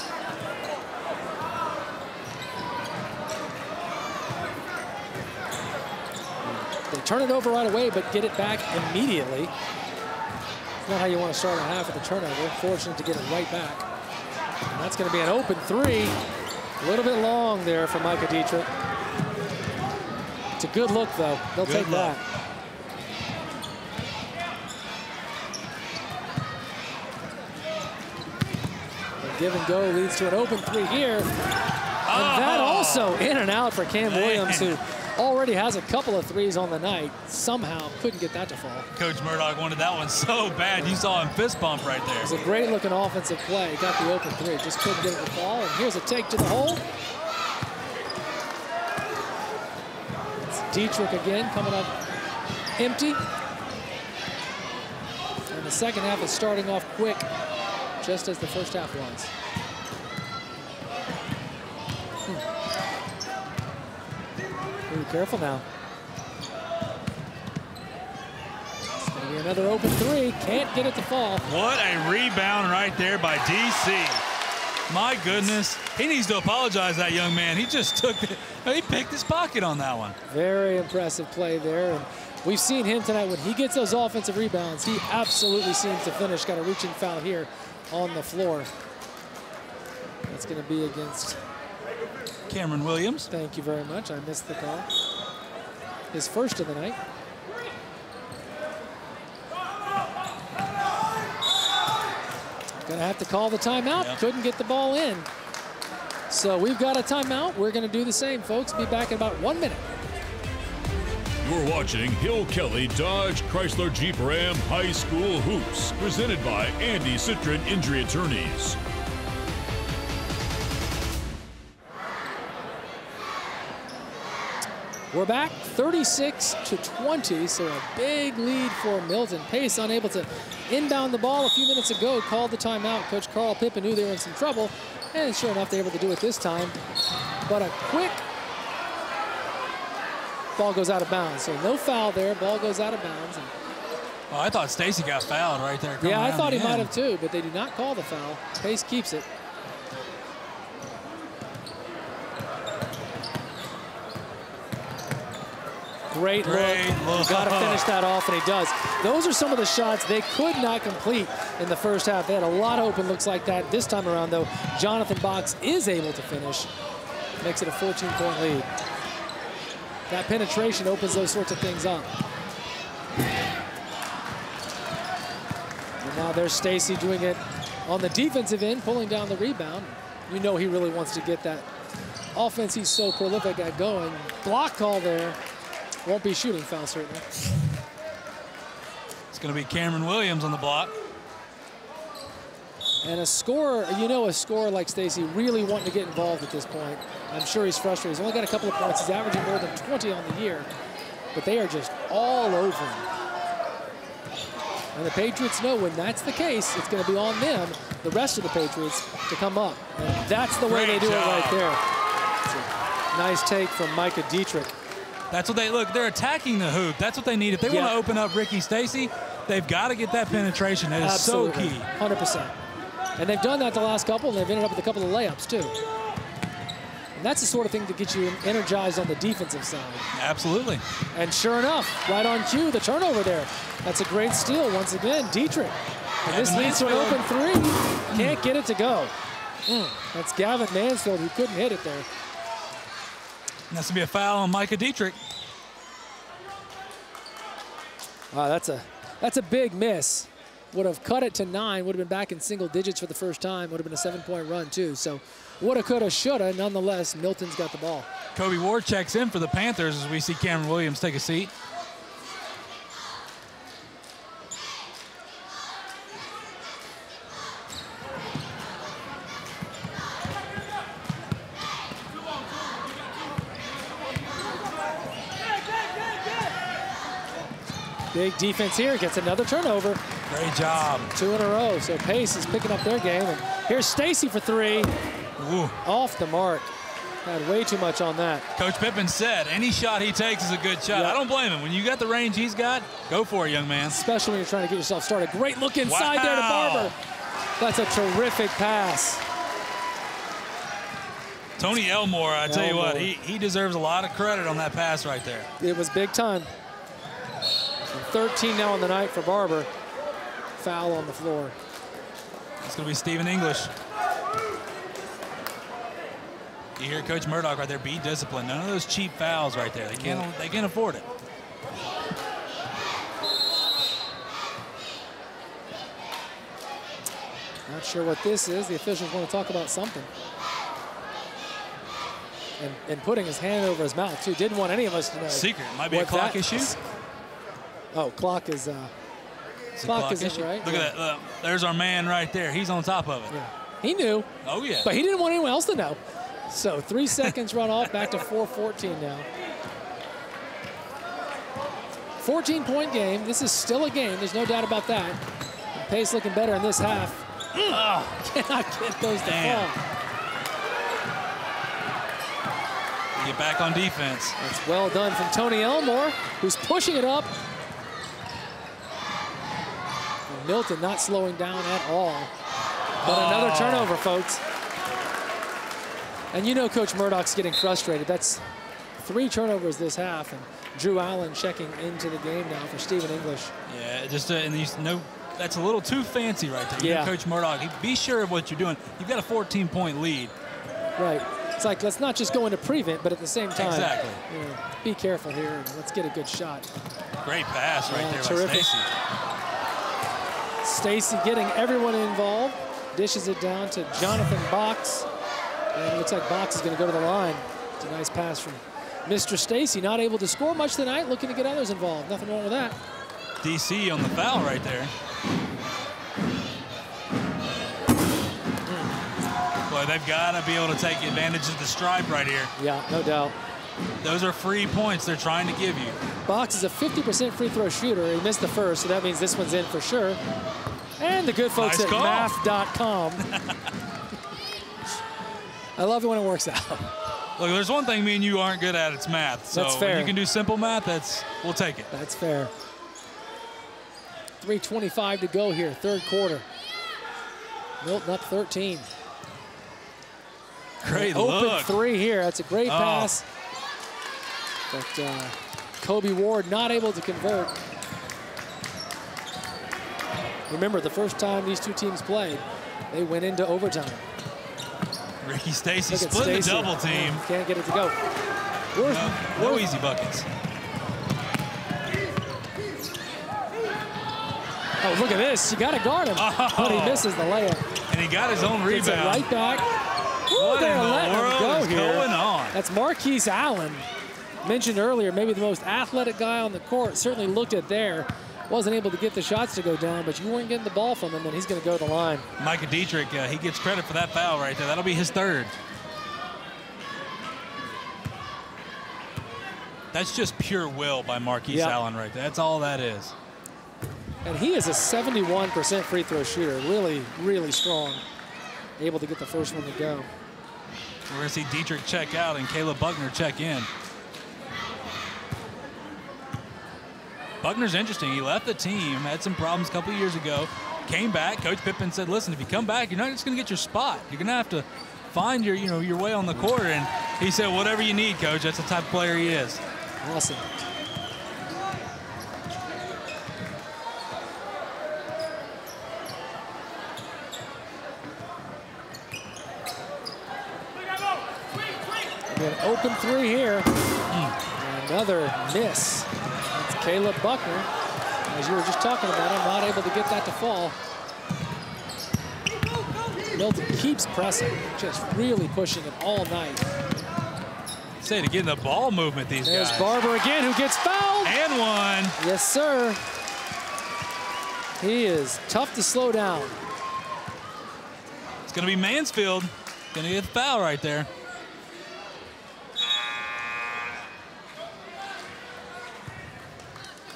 They turn it over right away, but get it back immediately. It's not how you want to start a half with a turnover. Fortunate to get it right back. And that's going to be an open 3. A little bit long there for Micah Dietrich. It's a good look, though. They'll take that. The give and go leads to an open 3 here. And that also in and out for Cam Williams, who already has a couple of threes on the night. Somehow couldn't get that to fall. Coach Murdoch wanted that one so bad. You saw him fist bump right there. It was a great looking offensive play. Got the open 3, just couldn't get it to fall. And here's a take to the hole. It's Dietrich again coming up empty. And the second half is starting off quick, just as the first half was. Be careful now. It's going to be another open 3. Can't get it to fall. What a rebound right there by DC. My goodness. He needs to apologize, that young man. He just he picked his pocket on that one. Very impressive play there. And we've seen him tonight. When he gets those offensive rebounds, he absolutely seems to finish. Got a reaching foul here on the floor. That's going to be against Cameron Williams. Thank you very much. I missed the call. His first of the night. Gonna have to call the timeout. Yep. Couldn't get the ball in. So we've got a timeout. We're gonna do the same, folks. Be back in about 1 minute. You're watching Hill Kelly Dodge Chrysler Jeep Ram High School Hoops, presented by Andy Citron Injury Attorneys. We're back 36-20, so a big lead for Milton. Pace unable to inbound the ball a few minutes ago, called the timeout. Coach Carl Pippen knew they were in some trouble, and sure enough, they were able to do it this time. But a quick ball goes out of bounds, so no foul there. Ball goes out of bounds. Oh, I thought Stacy got fouled right there. Yeah, I thought he might have too, but they did not call the foul. Pace keeps it. Great look. Got to finish that off, and he does. Those are some of the shots they could not complete in the first half. They had a lot of open looks like that. This time around, though, Jonathan Box is able to finish. Makes it a 14-point lead. That penetration opens those sorts of things up. And now there's Stacy doing it on the defensive end, pulling down the rebound. You know he really wants to get that offense he's so prolific at going. Block call there. Won't be shooting foul, certainly. It's going to be Cameron Williams on the block. And a scorer, you know, a scorer like Stacy really wanting to get involved at this point. I'm sure he's frustrated. He's only got a couple of points. He's averaging more than 20 on the year. But they are just all over him. And the Patriots know when that's the case, it's going to be on them, the rest of the Patriots, to come up. And that's the way they do it right there. It's a nice take from Micah Dietrich. That's what they look. They're attacking the hoop. That's what they need. If they want to open up Ricky Stacy, they've got to get that penetration. It is Absolutely. so key. 100%. And they've done that the last couple, and they've ended up with a couple of layups too. And that's the sort of thing to get you energized on the defensive side. Absolutely. And sure enough, right on cue, the turnover there. That's a great steal once again, Dietrich. And this leads to an open 3. Can't get it to go. That's Gavin Mansfield who couldn't hit it there. And that's going to be a foul on Micah Dietrich. That's a big miss. Would have cut it to 9, would have been back in single digits for the first time, would have been a 7-point run too. So woulda, coulda, shoulda. Nonetheless, Milton's got the ball. Kobe Ward checks in for the Panthers as we see Cameron Williams take a seat. Big defense here, gets another turnover. Great job. 2 in a row, so Pace is picking up their game. And here's Stacy for 3. Ooh. Off the mark. Had way too much on that. Coach Pippen said any shot he takes is a good shot. Yep. I don't blame him. When you got the range he's got, go for it, young man. Especially when you're trying to get yourself started. Great look inside there to Barber. That's a terrific pass. Tony Elmore, I tell you what, he deserves a lot of credit on that pass right there. It was big time. And 13 now on the night for Barber. Foul on the floor. It's going to be Stephen English. You hear Coach Murdoch right there, be disciplined. None of those cheap fouls right there. They can't afford it. Not sure what this is. The officials want to talk about something. And putting his hand over his mouth, too. Didn't want any of us to know. Secret. Might be a clock issue. Oh, clock is... clock isn't right. Look at that. Look, there's our man right there. He's on top of it. Yeah. He knew. Oh, yeah. But he didn't want anyone else to know. So 3 seconds run off, back to 4:14 now. 14-point game. This is still a game. There's no doubt about that. And Pace looking better in this half. Cannot get those to fall. Get back on defense. That's well done from Tony Elmore, who's pushing it up. And Milton not slowing down at all. But another turnover, folks. And you know Coach Murdoch's getting frustrated. That's 3 turnovers this half, and Drew Allen checking into the game now for Stephen English. Yeah, just and that's a little too fancy right there. You know, Coach Murdoch, be sure of what you're doing. You've got a 14-point lead. Right. It's like, let's not just go into prevent, but at the same time, exactly. You know, be careful here and let's get a good shot. Great pass right there terrific. by Stacy. Stacy getting everyone involved, dishes it down to Jonathan Box. And it looks like Box is going to go to the line. It's a nice pass from Mr. Stacy, not able to score much tonight, looking to get others involved. Nothing wrong with that. DC on the foul right there. Boy, they've got to be able to take advantage of the stripe right here. Yeah, no doubt. Those are free points they're trying to give you. Box is a 50% free throw shooter. He missed the first, so that means this one's in for sure. And the good folks at math.com. I love it when it works out. Look, there's one thing me and you aren't good at, it's math. So that's fair. When you can do simple math, we'll take it. That's fair. 3:25 to go here, 3rd quarter. Milton up 13. Great open look. 3 here. That's a great pass. But Kobe Ward not able to convert. Remember, the first time these 2 teams played, they went into overtime. Ricky Stacy split the double team. Can't get it to go. No easy buckets. Oh, look at this. You got to guard him. But he misses the layup. And he got his own rebound. Gets it right back. What in the world is going on? That's Marquis Allen. Mentioned earlier, maybe the most athletic guy on the court. Certainly looked at there. Wasn't able to get the shots to go down, but you weren't getting the ball from him, and he's going to go to the line. Micah Dietrich, he gets credit for that foul right there. That'll be his 3rd. That's just pure will by Marquis Allen right there. That's all that is. And he is a 71% free throw shooter. Really, really strong. Able to get the first one to go. We're going to see Dietrich check out and Caleb Buckner check in. Buckner's interesting. He left the team, had some problems a couple of years ago, came back. Coach Pippen said, listen, if you come back, you're not just going to get your spot. You're going to have to find your way on the court. And he said, whatever you need, Coach. That's the type of player he is. Awesome. We got an open 3 here. Another miss. That's Caleb Buckner. As you were just talking about him, not able to get that to fall. Milton keeps pressing, just really pushing it all night. Say to get the ball movement, these There's guys. Barber again, who gets fouled. And one. Yes, sir. He is tough to slow down. It's going to be Mansfield. Going to get the foul right there.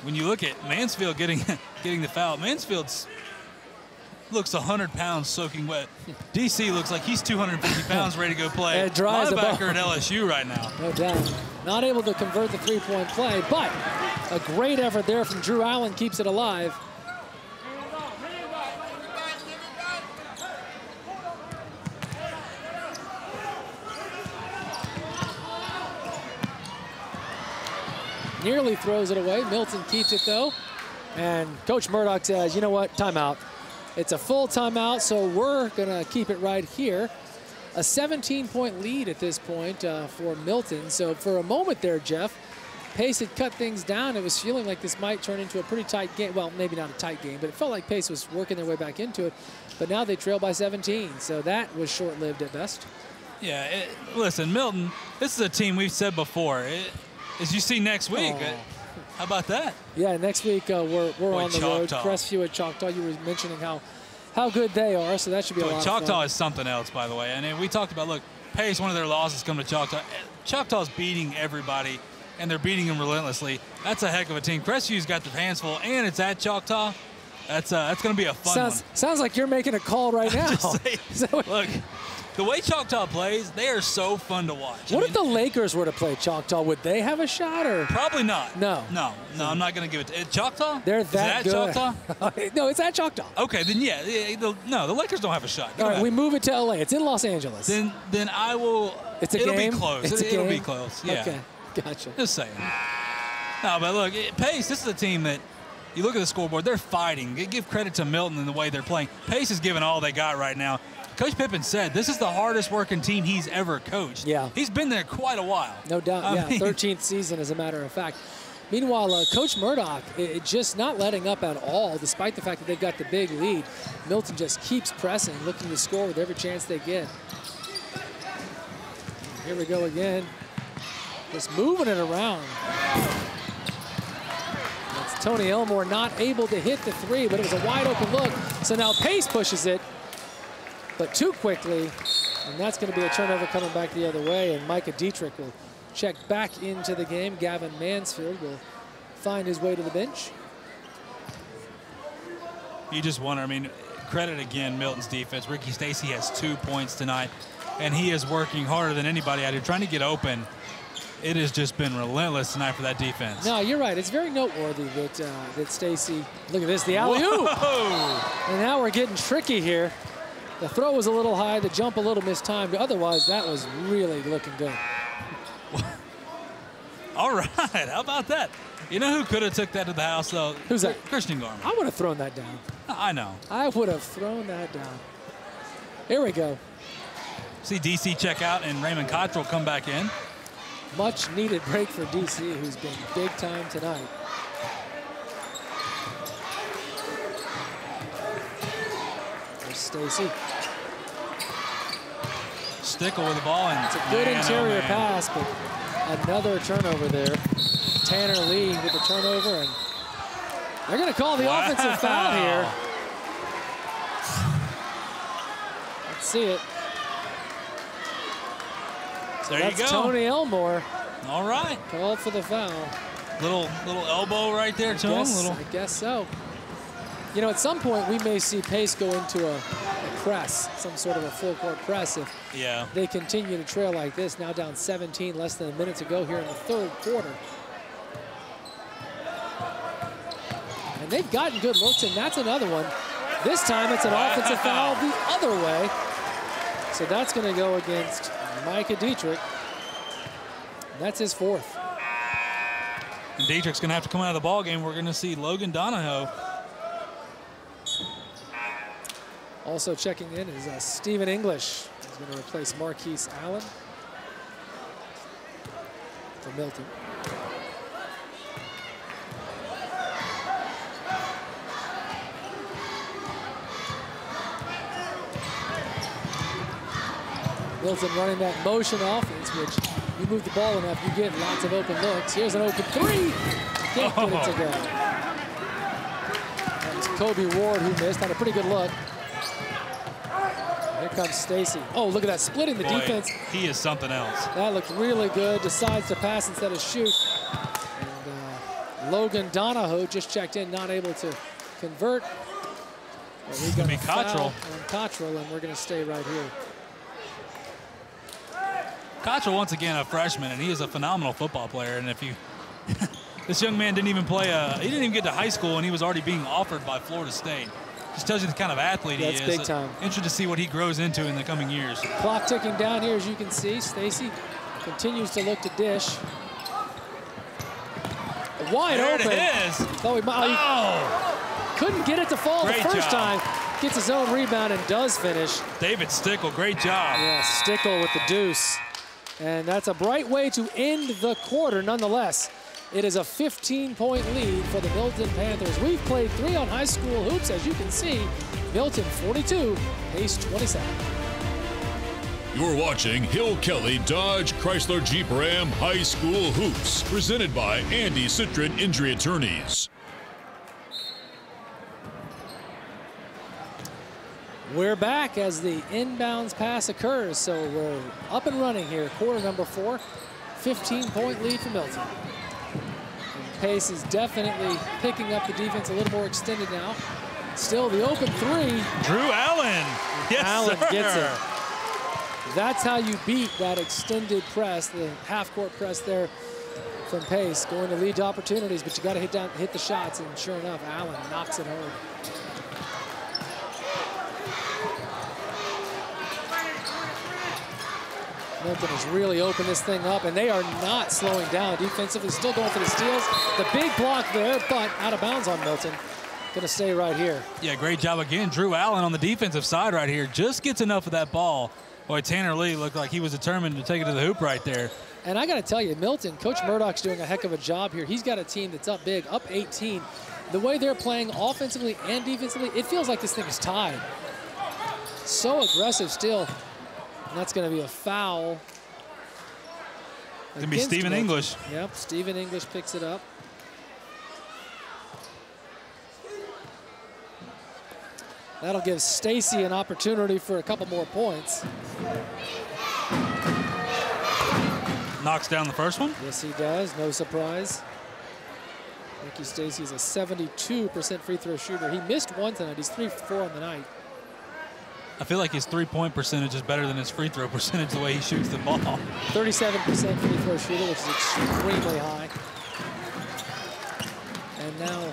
when you look at Mansfield getting the foul, Mansfield's looks 100 pounds soaking wet. DC looks like he's 250 pounds ready to go play linebacker at LSU right now. No doubt. Not able to convert the three-point play, but a great effort there from Drew Allen keeps it alive. Nearly throws it away. Milton keeps it, though. And Coach Murdoch says, you know what, timeout. It's a full timeout, so we're going to keep it right here. A 17-point lead at this point for Milton. So for a moment there, Jeff, Pace had cut things down. It was feeling like this might turn into a pretty tight game. Well, maybe not a tight game, but it felt like Pace was working their way back into it. But now they trail by 17, so that was short-lived at best. Yeah, listen, Milton, this is a team we've said before. As you see next week. How about that? Yeah, next week we're on the road. Crestview at Choctaw. You were mentioning how good they are, so that should be a lot of fun. Choctaw is something else, by the way. And we talked about, look, Pace, one of their losses come to Choctaw. Choctaw's beating everybody, and they're beating them relentlessly. That's a heck of a team. Crestview's got their hands full, and it's at Choctaw. That's going to be a fun one. Sounds like you're making a call right now. Look, the way Choctaw plays, they are so fun to watch. What if the Lakers were to play Choctaw? Would they have a shot? Or probably not. No, I'm not going to give it to Choctaw. They're that good. Choctaw? No, it's at Choctaw. Okay, then the Lakers don't have a shot. All right, we move it to LA. It's in Los Angeles. Then I will. It'll be close. It'll be close. Yeah. Okay, gotcha. Just saying. No, but look, Pace. This is a team that you look at the scoreboard. They're fighting. Give credit to Milton in the way they're playing. Pace is giving all they got right now. Coach Pippen said this is the hardest working team he's ever coached. Yeah. He's been there quite a while. No doubt, I mean, 13th season, as a matter of fact. Meanwhile, Coach Murdoch just not letting up at all, despite the fact that they've got the big lead. Milton just keeps pressing, looking to score with every chance they get. Here we go again. Just moving it around. It's Tony Elmore not able to hit the three, but it was a wide open look. So now Pace pushes it, but too quickly, and that's going to be a turnover coming back the other way, and Micah Dietrich will check back into the game. Gavin Mansfield will find his way to the bench. You just wonder, I mean, credit again Milton's defense. Ricky Stacy has 2 points tonight, and he is working harder than anybody out here trying to get open. It has just been relentless tonight for that defense. No, you're right. It's very noteworthy that Stacy, look at this, the alley-oop. And now we're getting tricky here. The throw was a little high, the jump a little mistimed. Otherwise, that was really looking good. All right, how about that? You know who could have took that to the house, though? Who's that? Christian Garman. I would have thrown that down. I know. I would have thrown that down. Here we go. See DC check out and Raymond Cottrell come back in. Much needed break for DC, who's been big time tonight. There's Stacy. Stickle with the ball. And it's a good interior pass, but another turnover there. Tanner Lee with the turnover, and they're going to call the offensive foul here. Let's see it. So there you go. Tony Elmore. All right. Called for the foul. Little elbow right there to him. I guess so. You know, at some point we may see Pace go into a press, some sort of a full court press if they continue to trail like this. Now down 17, less than a minute to go here in the third quarter. And they've gotten good looks, and that's another one. This time it's an offensive foul the other way. So that's going to go against Micah Dietrich. And that's his fourth. And Dietrich's going to have to come out of the ball game. We're going to see Logan Donahoe. Also checking in is Stephen English. He's going to replace Marquis Allen for Milton. Milton running that motion offense, which you move the ball enough, you get lots of open looks. Here's an open three. Can't get it to go. That was Kobe Ward who missed. Had a pretty good look. Here comes Stacy. Oh, look at that, splitting the defense. He is something else. That looked really good. Decides to pass instead of shoot. And Logan Donahoe just checked in, not able to convert. It's going to be Kochel. On Kochel, and we're going to stay right here. Kochel, once again, a freshman, and he is a phenomenal football player. And if you, this young man didn't even play, he didn't even get to high school, and he was already being offered by Florida State. Just tells you the kind of athlete he is. That's big time. Interested to see what he grows into in the coming years. Clock ticking down here, as you can see. Stacy continues to look to dish. Wide open. There it is. Couldn't get it to fall the first time. Gets his own rebound and does finish. David Stickle, great job. Yeah, Stickle with the deuce. And that's a bright way to end the quarter nonetheless. It is a 15-point lead for the Milton Panthers. We've played 3 on high school hoops, as you can see. Milton 42, Pace 27. You're watching Hill Kelly Dodge Chrysler Jeep Ram High School Hoops, presented by Andy Citron Injury Attorneys. We're back as the inbounds pass occurs, so we're up and running here. Quarter number 4, 15-point lead for Milton. And Pace is definitely picking up the defense a little more extended now. Still the open 3. Drew Allen. Yes, Allen sir. gets it. That's how you beat that extended press, the half-court press there from Pace. Going to lead to opportunities, but you got to hit the shots, and sure enough, Allen knocks it home. Milton has really opened this thing up, and they are not slowing down defensively. Still going for the steals. The big block there, but out of bounds on Milton. Going to stay right here. Yeah, great job again. Drew Allen on the defensive side right here. Just gets enough of that ball. Boy, Tanner Lee looked like he was determined to take it to the hoop right there. And I got to tell you, Milton, Coach Murdoch's doing a heck of a job here. He's got a team that's up big, up 18. The way they're playing offensively and defensively, it feels like this thing is tied. So aggressive still. And that's going to be a foul. It's going to be Stephen English. Yep, Stephen English picks it up. That'll give Stacy an opportunity for a couple more points. Knocks down the first one? Yes, he does. No surprise. Ricky Stacy is a 72% free throw shooter. He missed one tonight. He's 3 for 4 on the night. I feel like his three-point percentage is better than his free throw percentage the way he shoots the ball. 37% free throw shooter, which is extremely high. And now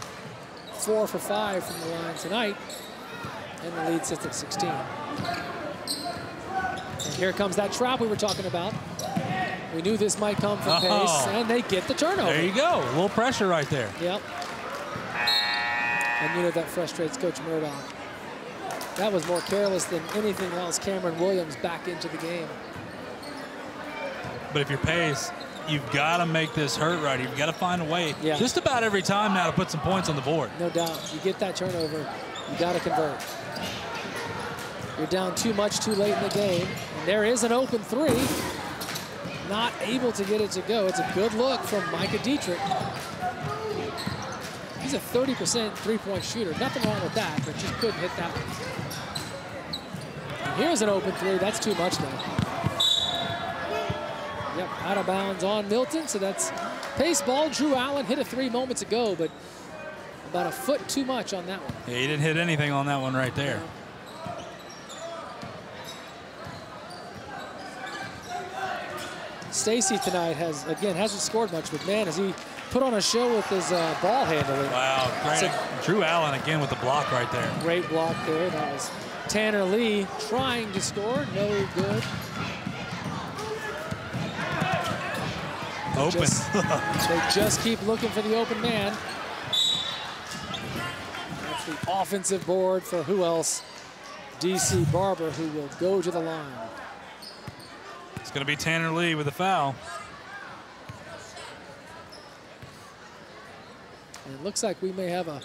4 for 5 from the line tonight. And the lead sits at 16. And here comes that trap we were talking about. We knew this might come from Pace, and they get the turnover. There you go. A little pressure right there. Yep. And you know that frustrates Coach Murdoch. That was more careless than anything else. Cameron Williams back into the game. But if you're Pace, you've got to make this hurt right. You've got to find a way just about every time now to put some points on the board. No doubt. You get that turnover, you got to convert. You're down too much too late in the game. And there is an open 3. Not able to get it to go. It's a good look from Micah Dietrich. He's a 30% three-point shooter. Nothing wrong with that, but just couldn't hit that one. And here's an open 3. That's too much now. Yep, out of bounds on Milton. So that's Pace ball. Drew Allen hit a 3 moments ago, but about a foot too much on that one. Yeah, he didn't hit anything on that one right there. Stacy tonight hasn't scored much, but man, has he put on a show with his ball handling. Wow, great. Drew Allen again with the block right there. Great block there. That was Tanner Lee trying to score, no good. Open. They just keep looking for the open man. That's the offensive board for who else? DC Barber, who will go to the line. It's going to be Tanner Lee with a foul. And it looks like we may have a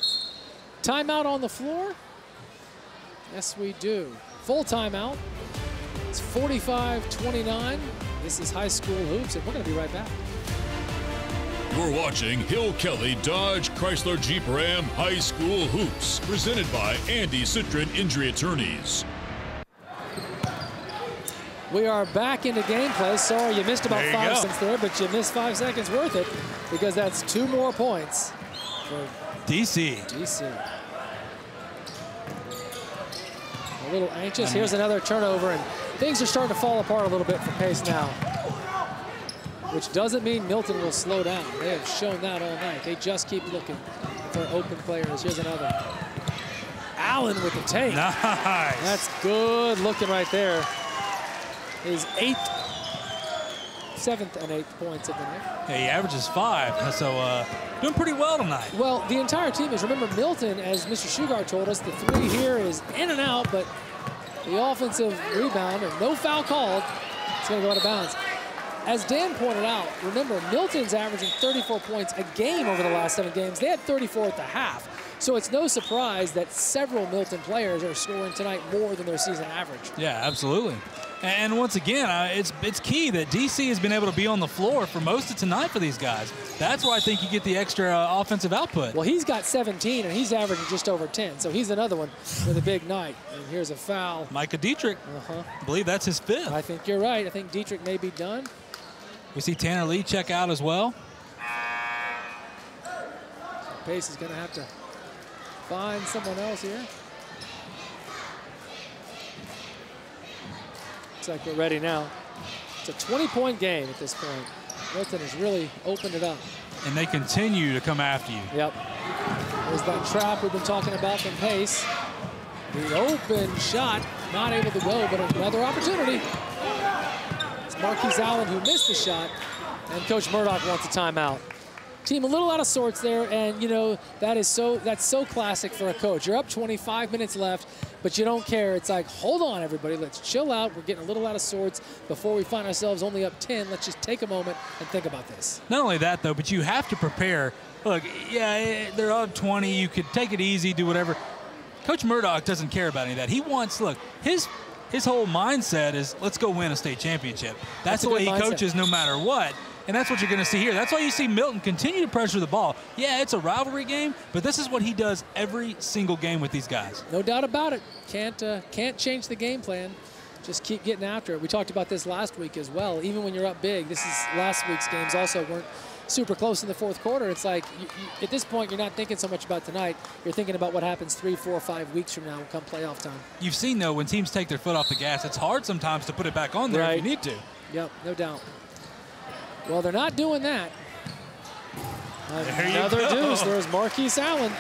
timeout on the floor. Yes, we do. Full timeout. It's 45-29. This is High School Hoops, and we're going to be right back. You're watching Hill Kelly Dodge Chrysler Jeep Ram High School Hoops, presented by Andy Citron Injury Attorneys. We are back into gameplay. Sorry you missed about 5 seconds there, but you missed 5 seconds worth it because that's 2 more points. for DC. A little anxious. Here's another turnover, and things are starting to fall apart a little bit for Pace now. Which doesn't mean Milton will slow down. They have shown that all night. They just keep looking for open players. Here's another. Allen with the take. Nice. That's good looking right there. His 7th and 8th points of the night. Yeah, he averages 5, so doing pretty well tonight. Well, the entire team is, remember Milton, as Mr. Sugar told us, the 3 here is in and out, but the offensive rebound, and no foul called, it's going to go out of bounds. As Dan pointed out, remember, Milton's averaging 34 points a game over the last 7 games. They had 34 at the half. So it's no surprise that several Milton players are scoring tonight more than their season average. Yeah, absolutely. And once again, it's key that DC has been able to be on the floor for most of tonight for these guys. That's where I think you get the extra offensive output. Well, he's got 17, and he's averaging just over 10. So he's another one with a big night. And here's a foul. Micah Dietrich. I believe that's his 5th. I think you're right. I think Dietrich may be done. We see Tanner Lee check out as well. Pace is going to have to find someone else here. Looks like we're ready now. It's a 20-point game at this point. Milton has really opened it up. And they continue to come after you. Yep. There's that trap we've been talking about from Pace. The open shot, not able to go, but another opportunity. It's Marquis Allen who missed the shot, and Coach Murdoch wants a timeout. Team a little out of sorts there, and you know that's so classic for a coach. You're up 25 minutes left, but you don't care. It's like, hold on, everybody, let's chill out. We're getting a little out of sorts before we find ourselves only up 10. Let's just take a moment and think about this. Not only that, though, but you have to prepare. Look, yeah, they're up 20. You could take it easy, do whatever. Coach Murdoch doesn't care about any of that. He wants, look, his whole mindset is let's go win a state championship. That's the way he coaches no matter what. And that's what you're going to see here. That's why you see Milton continue to pressure the ball. Yeah, it's a rivalry game, but this is what he does every single game with these guys. No doubt about it. Can't change the game plan. Just keep getting after it. We talked about this last week as well. Even when you're up big, last week's games also weren't super close in the 4th quarter. It's like at this point, you're not thinking so much about tonight. You're thinking about what happens 3, 4, 5 weeks from now come playoff time. You've seen, though, when teams take their foot off the gas, it's hard sometimes to put it back on there if you need to. Yep, no doubt. Well, they're not doing that. Another deuce. There's Marquis Allen.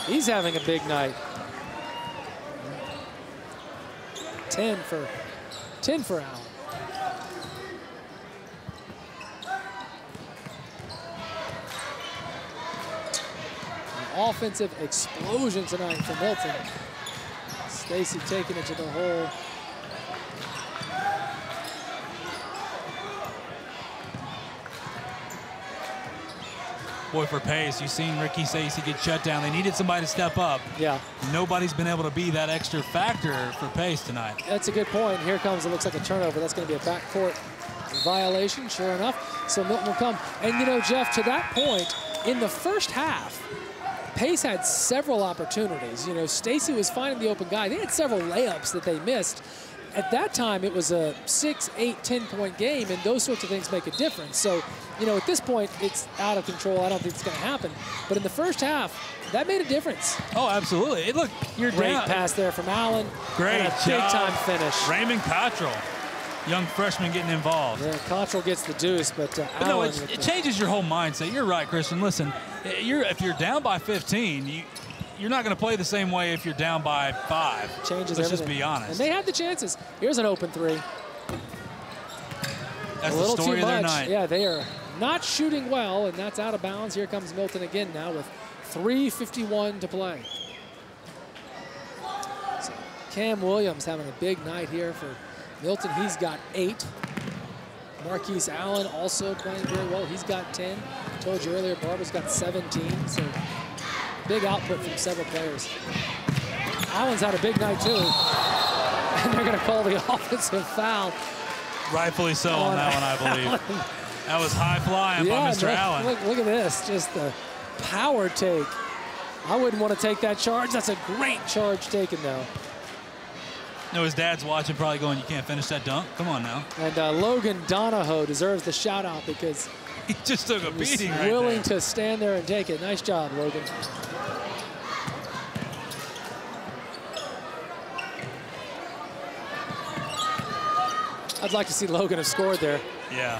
He's having a big night. 10 for Allen. An offensive explosion tonight for Milton. Stacy taking it to the hole. Boy, for Pace, you've seen Ricky Stacy get shut down. They needed somebody to step up. Yeah. Nobody's been able to be that extra factor for Pace tonight. That's a good point. Here comes, it looks like a turnover. That's going to be a backcourt violation, sure enough. So Milton will come. And, you know, Jeff, to that point, in the first half, Pace had several opportunities. You know, Stacy was finding the open guy. They had several layups that they missed. At that time, it was a 6, 8, 10-point game, and those sorts of things make a difference. So, you know, at this point, it's out of control. I don't think it's going to happen. But in the first half, that made a difference. Oh, absolutely. Look, you're Great down. pass there from Allen. Great and a big-time finish. Raymond Kochel, young freshman getting involved. Yeah, Kochel gets the deuce, but Allen. No, it changes your whole mindset. You're right, Christian. Listen, if you're down by 15, you're not going to play the same way if you're down by 5. Changes Let's everything. just be honest. And they had the chances. Here's an open 3. That's the story of their night. Yeah, they are not shooting well, and that's out of bounds. Here comes Milton again now with 3:51 to play. So Cam Williams having a big night here for Milton. He's got 8. Marquis Allen also playing very well. He's got 10. Told you earlier, Barber's got 17. So big output from several players. Allen's had a big night too. And they're going to call the offensive foul. Rightfully so on that one, I believe. That was high flying by Mr. Allen. Look at this, just the power take. I wouldn't want to take that charge. That's a great charge taken, though. No, his dad's watching, probably going, you can't finish that dunk. Come on now. And Logan Donahoe deserves the shout out because He just took a beating right willing there. to stand there and take it. Nice job, Logan. I'd like to see Logan have scored there. Yeah.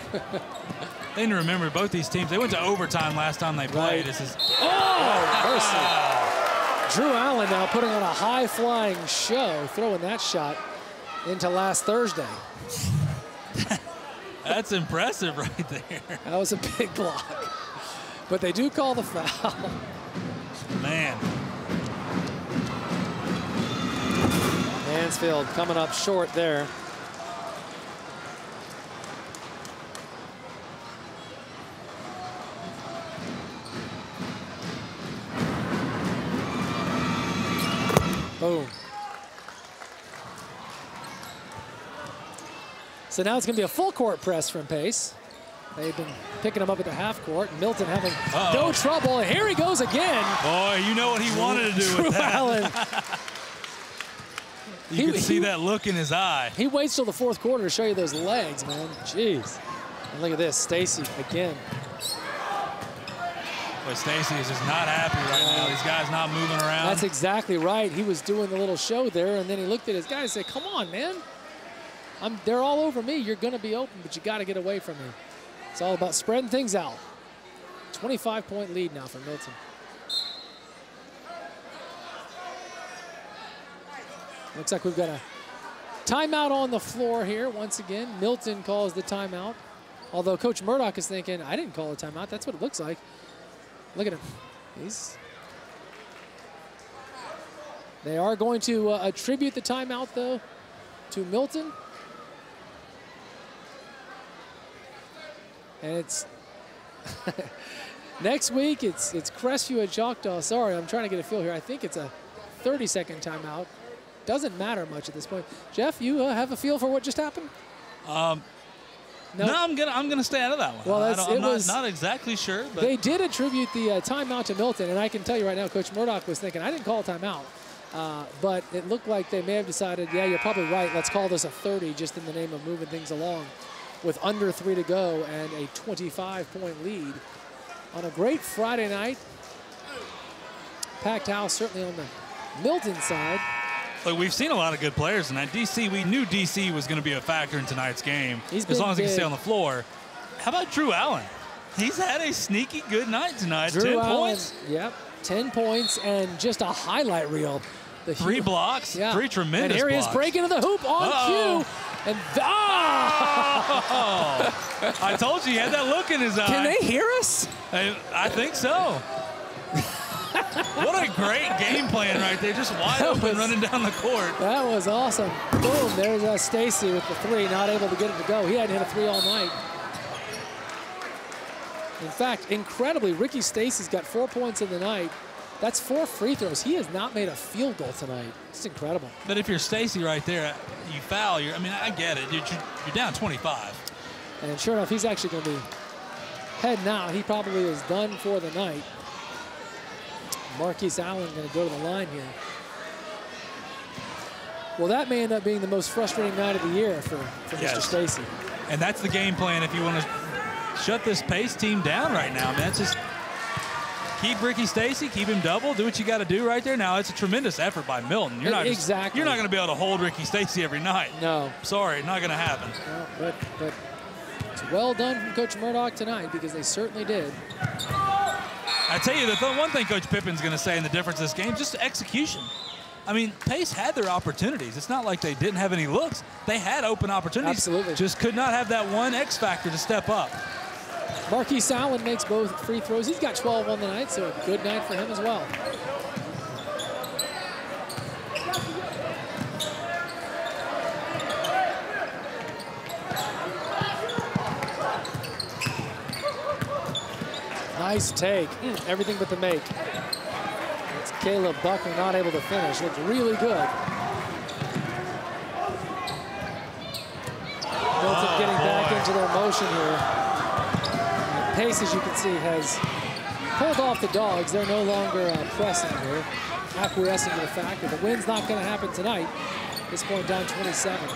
They need to remember both these teams. They went to overtime last time they played. Right. This is Mercy. Drew Allen now putting on a high-flying show, throwing that shot into last Thursday. That's impressive right there. That was a big block. But they do call the foul. Man. Mansfield coming up short there. Boom. So now it's going to be a full court press from Pace. They've been picking him up at the half court. Milton having no trouble. And here he goes again. Boy, you know what he wanted to do Drew with that. Allen. You can see that look in his eye. He waits till the fourth quarter to show you those legs, man. Jeez. And look at this, Stacy again. But Stacy is just not happy right now. These guys not moving around. That's exactly right. He was doing the little show there, and then he looked at his guys and said, come on, man. They're all over me. You're going to be open, but you got to get away from me. It's all about spreading things out. 25-point lead now for Milton. Looks like we've got a timeout on the floor here once again. Milton calls the timeout. Although Coach Murdoch is thinking, I didn't call a timeout. That's what it looks like. Look at him. They are going to attribute the timeout, though, to Milton. And it's next week, it's Crestview at Choctaw. Sorry, I'm trying to get a feel here. I think it's a 30-second timeout. Doesn't matter much at this point. Jeff, you have a feel for what just happened? No, I'm gonna stay out of that one. Well, I'm not exactly sure. But they did attribute the timeout to Milton, and I can tell you right now, Coach Murdoch was thinking, I didn't call a timeout. But it looked like they may have decided, yeah, you're probably right. Let's call this a 30 just in the name of moving things along with under 3 to go and a 25-point lead on a great Friday night. Packed house, certainly on the Milton side. Look, we've seen a lot of good players tonight. DC, we knew DC was going to be a factor in tonight's game as long as he can stay on the floor. How about Drew Allen? He's had a sneaky good night tonight. Drew 10 Allen, points. Yep, 10 points and just a highlight reel. 3 blocks, yeah. 3 tremendous blocks. And here blocks. he is breaking into the hoop on cue. And I told you he had that look in his eye. Can they hear us? I think so. What a great game plan right there. Just wide open running down the court. That was awesome. Boom, there's Stacy with the 3, not able to get it to go. He hadn't hit a 3 all night. In fact, incredibly, Ricky Stacy's got 4 points in the night. That's 4 free throws. He has not made a field goal tonight. It's incredible. But if you're Stacy right there, you foul. I get it. You're down 25. And sure enough, he's actually going to be heading out. He probably is done for the night. Marquis Allen going to go to the line here. Well, that may end up being the most frustrating night of the year for Mr. Stacy. And that's the game plan if you want to shut this Pace team down right now. Man, just keep Ricky Stacy, keep him double, do what you got to do right there. Now, it's a tremendous effort by Milton. You're not going to be able to hold Ricky Stacy every night. No. Sorry, not going to happen. No, but it's well done from Coach Murdoch tonight because they certainly did. I tell you, the one thing Coach Pippen's going to say in the difference of this game, just execution. I mean, Pace had their opportunities. It's not like they didn't have any looks. They had open opportunities. Absolutely. Just could not have that one X factor to step up. Marquis Allen makes both free throws. He's got 12 on the night, so a good night for him as well. Nice take. Everything but the make. It's Caleb Buckner not able to finish. Looks really good. Milton getting back into their motion here. And Pace, as you can see, has pulled off the Dogs. They're no longer pressing here, acquiescing to the fact that the win's not going to happen tonight. At this point, down 27.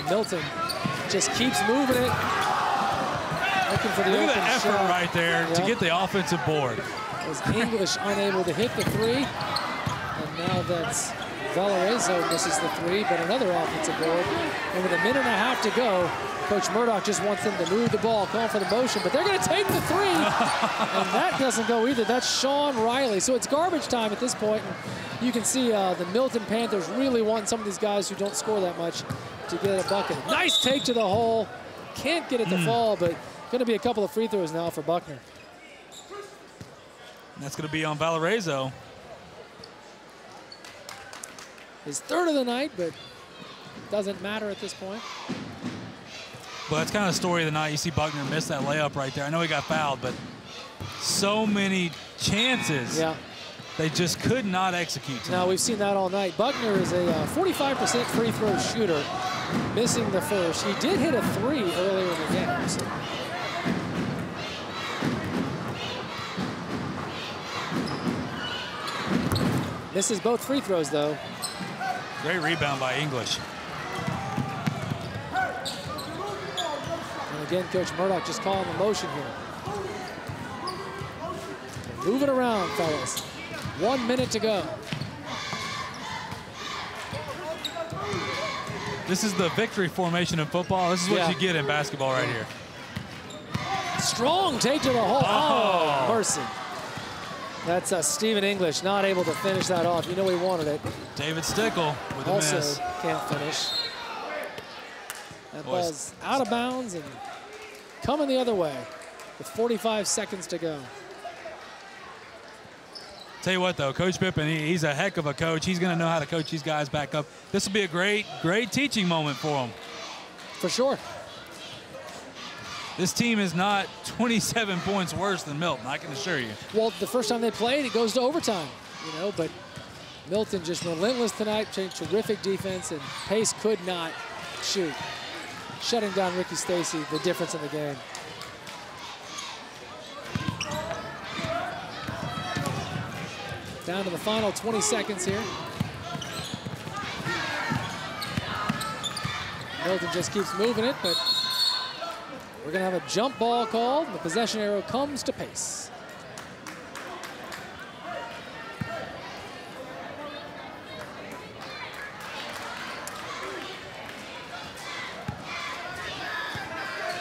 Milton just keeps moving it. Looking for the Look at open the effort shot. right there to get the offensive board. Was English unable to hit the three. And now that's Valorizo misses the three, but another offensive board. And with a minute and a half to go, Coach Murdoch just wants them to move the ball, calling for the motion, but they're going to take the three. And that doesn't go either. That's Sean Riley. So it's garbage time at this point. And you can see the Milton Panthers really want some of these guys who don't score that much to get a bucket. Nice take to the hole. Can't get it to fall, but going to be a couple of free throws now for Buckner. That's going to be on Valorizo. His third of the night, but doesn't matter at this point. Well, that's kind of the story of the night. You see Buckner miss that layup right there. I know he got fouled, but so many chances. Yeah. They just could not execute tonight. Now, we've seen that all night. Buckner is a 45% free throw shooter, missing the first. He did hit a three earlier in the game. So. Misses both free throws, though. Great rebound by English. And again, Coach Murdoch just calling the motion here. Move it around, fellas. 1 minute to go. This is the victory formation in football. This is what you get in basketball right here. Strong take to the hole. Oh, mercy. That's Stephen English not able to finish that off. You know he wanted it. David Stickle with a also miss. Can't finish. That ball's out of bounds and coming the other way with 45 seconds to go. Tell you what, though, Coach Pippen, he's a heck of a coach. He's going to know how to coach these guys back up. This will be a great, great teaching moment for him. For sure. This team is not 27 points worse than Milton, I can assure you. Well, the first time they played, it goes to overtime, you know, but Milton just relentless tonight, terrific defense, and Pace could not shoot. Shutting down Ricky Stacy, the difference in the game. Down to the final 20 seconds here. Milton just keeps moving it, but we're going to have a jump ball called. The possession arrow comes to Pace.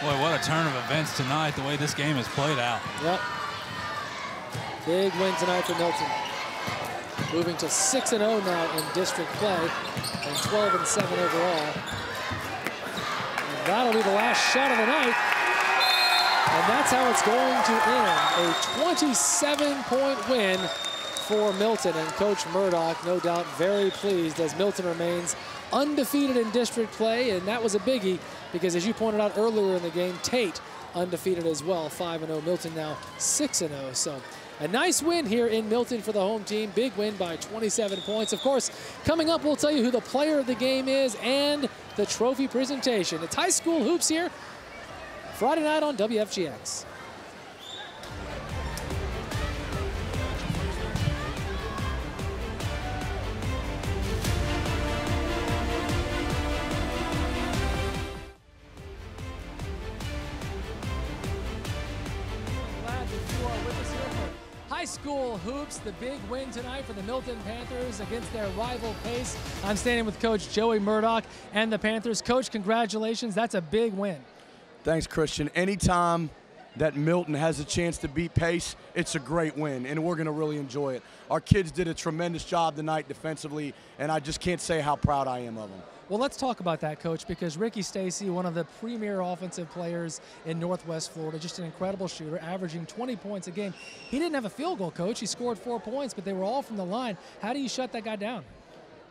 Boy, what a turn of events tonight, the way this game has played out. Yep. Big win tonight for Milton. Moving to 6-0 now in district play and 12-7 overall. And that'll be the last shot of the night. And that's how it's going to end. A 27-point win for Milton. And Coach Murdoch, no doubt, very pleased as Milton remains undefeated in district play. And that was a biggie because, as you pointed out earlier in the game, Tate undefeated as well, 5-0. Milton now 6-0. So a nice win here in Milton for the home team. Big win by 27 points. Of course, coming up, we'll tell you who the player of the game is and the trophy presentation. It's high school hoops here Friday night on WFGX. High school hoops, the big win tonight for the Milton Panthers against their rival Pace. I'm standing with Coach Joey Murdoch and the Panthers. Coach, congratulations. That's a big win. Thanks, Christian. Anytime that Milton has a chance to beat Pace, it's a great win, and we're going to really enjoy it. Our kids did a tremendous job tonight defensively, and I just can't say how proud I am of them. Well, let's talk about that, Coach, because Ricky Stacy, one of the premier offensive players in Northwest Florida, just an incredible shooter, averaging 20 points a game. He didn't have a field goal, Coach. He scored 4 points, but they were all from the line. How do you shut that guy down?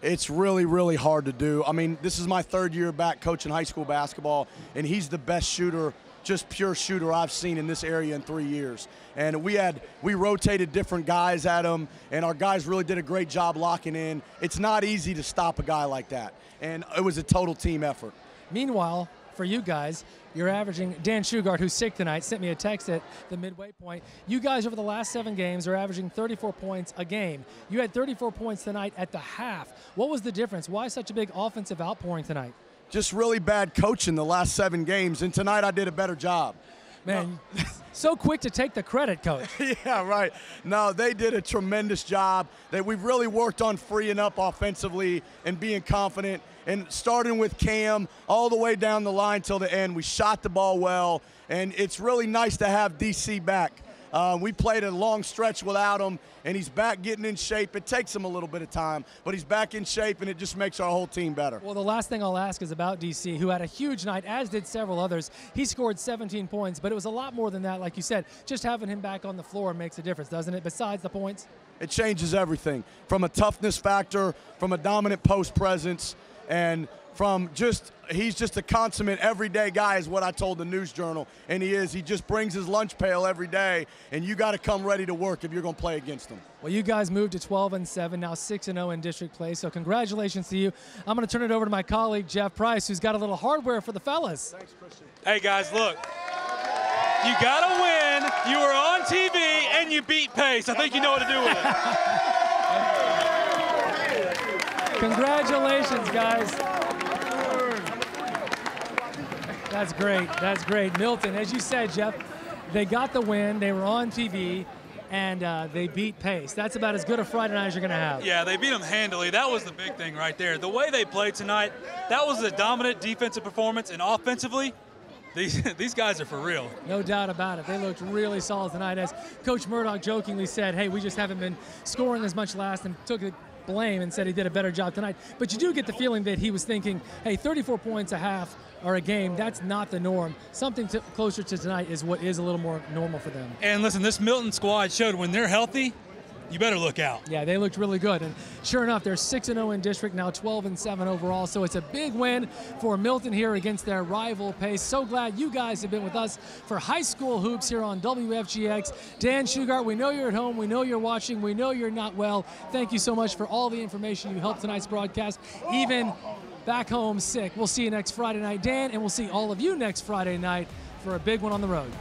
It's really, really hard to do. I mean, this is my 3rd year back coaching high school basketball, and he's the best shooter, just pure shooter I've seen in this area in 3 years. And we rotated different guys at him, and our guys really did a great job locking in. It's not easy to stop a guy like that, and it was a total team effort. Meanwhile, for you guys, you're averaging, Dan Shugart, who's sick tonight, sent me a text at the midway point. You guys over the last 7 games are averaging 34 points a game. You had 34 points tonight at the half. What was the difference? Why such a big offensive outpouring tonight? just really bad coaching the last 7 games, and tonight I did a better job. Man, so quick to take the credit, Coach. Yeah, right. No, they did a tremendous job. We've really worked on freeing up offensively and being confident, and starting with Cam all the way down the line till the end. We shot the ball well, and it's really nice to have DC back. We played a long stretch without him, and he's back getting in shape. It takes him a little bit of time, but he's back in shape, and it just makes our whole team better. Well, the last thing I'll ask is about DC, who had a huge night, as did several others. He scored 17 points, but it was a lot more than that. Like you said, just having him back on the floor makes a difference, doesn't it, besides the points? It changes everything, from a toughness factor, from a dominant post presence, and from he's just a consummate everyday guy is what I told the News Journal, and he is. He just brings his lunch pail every day, and you got to come ready to work if you're going to play against him. Well, you guys moved to 12-7, now 6-0 in district play, so congratulations to you. I'm going to turn it over to my colleague, Jeff Price, who's got a little hardware for the fellas. Thanks, Christian. Hey, guys, look. You got to win. You were on TV, and you beat Pace. I think you know what to do with it. Congratulations, guys. That's great. That's great. Milton, as you said, Jeff, they got the win. They were on TV, and they beat Pace. That's about as good a Friday night as you're going to have. Yeah, they beat them handily. That was the big thing right there. The way they played tonight, that was a dominant defensive performance, and offensively, these guys are for real. No doubt about it. They looked really solid tonight. As Coach Murdoch jokingly said, hey, we just haven't been scoring as much last, and took the blame and said he did a better job tonight. But you do get the feeling that he was thinking, hey, 34 points a half or a game, that's not the norm. Something closer to tonight is what is a little more normal for them. And listen, this Milton squad showed when they're healthy, you better look out. Yeah, they looked really good. And sure enough, they're 6-0 in district, now 12-7 overall. So it's a big win for Milton here against their rival Pace. So glad you guys have been with us for high school hoops here on WFGX. Dan Shugart, we know you're at home. We know you're watching. We know you're not well. Thank you so much for all the information you helped tonight's broadcast, even back home sick. We'll see you next Friday night, Dan, and we'll see all of you next Friday night for a big one on the road.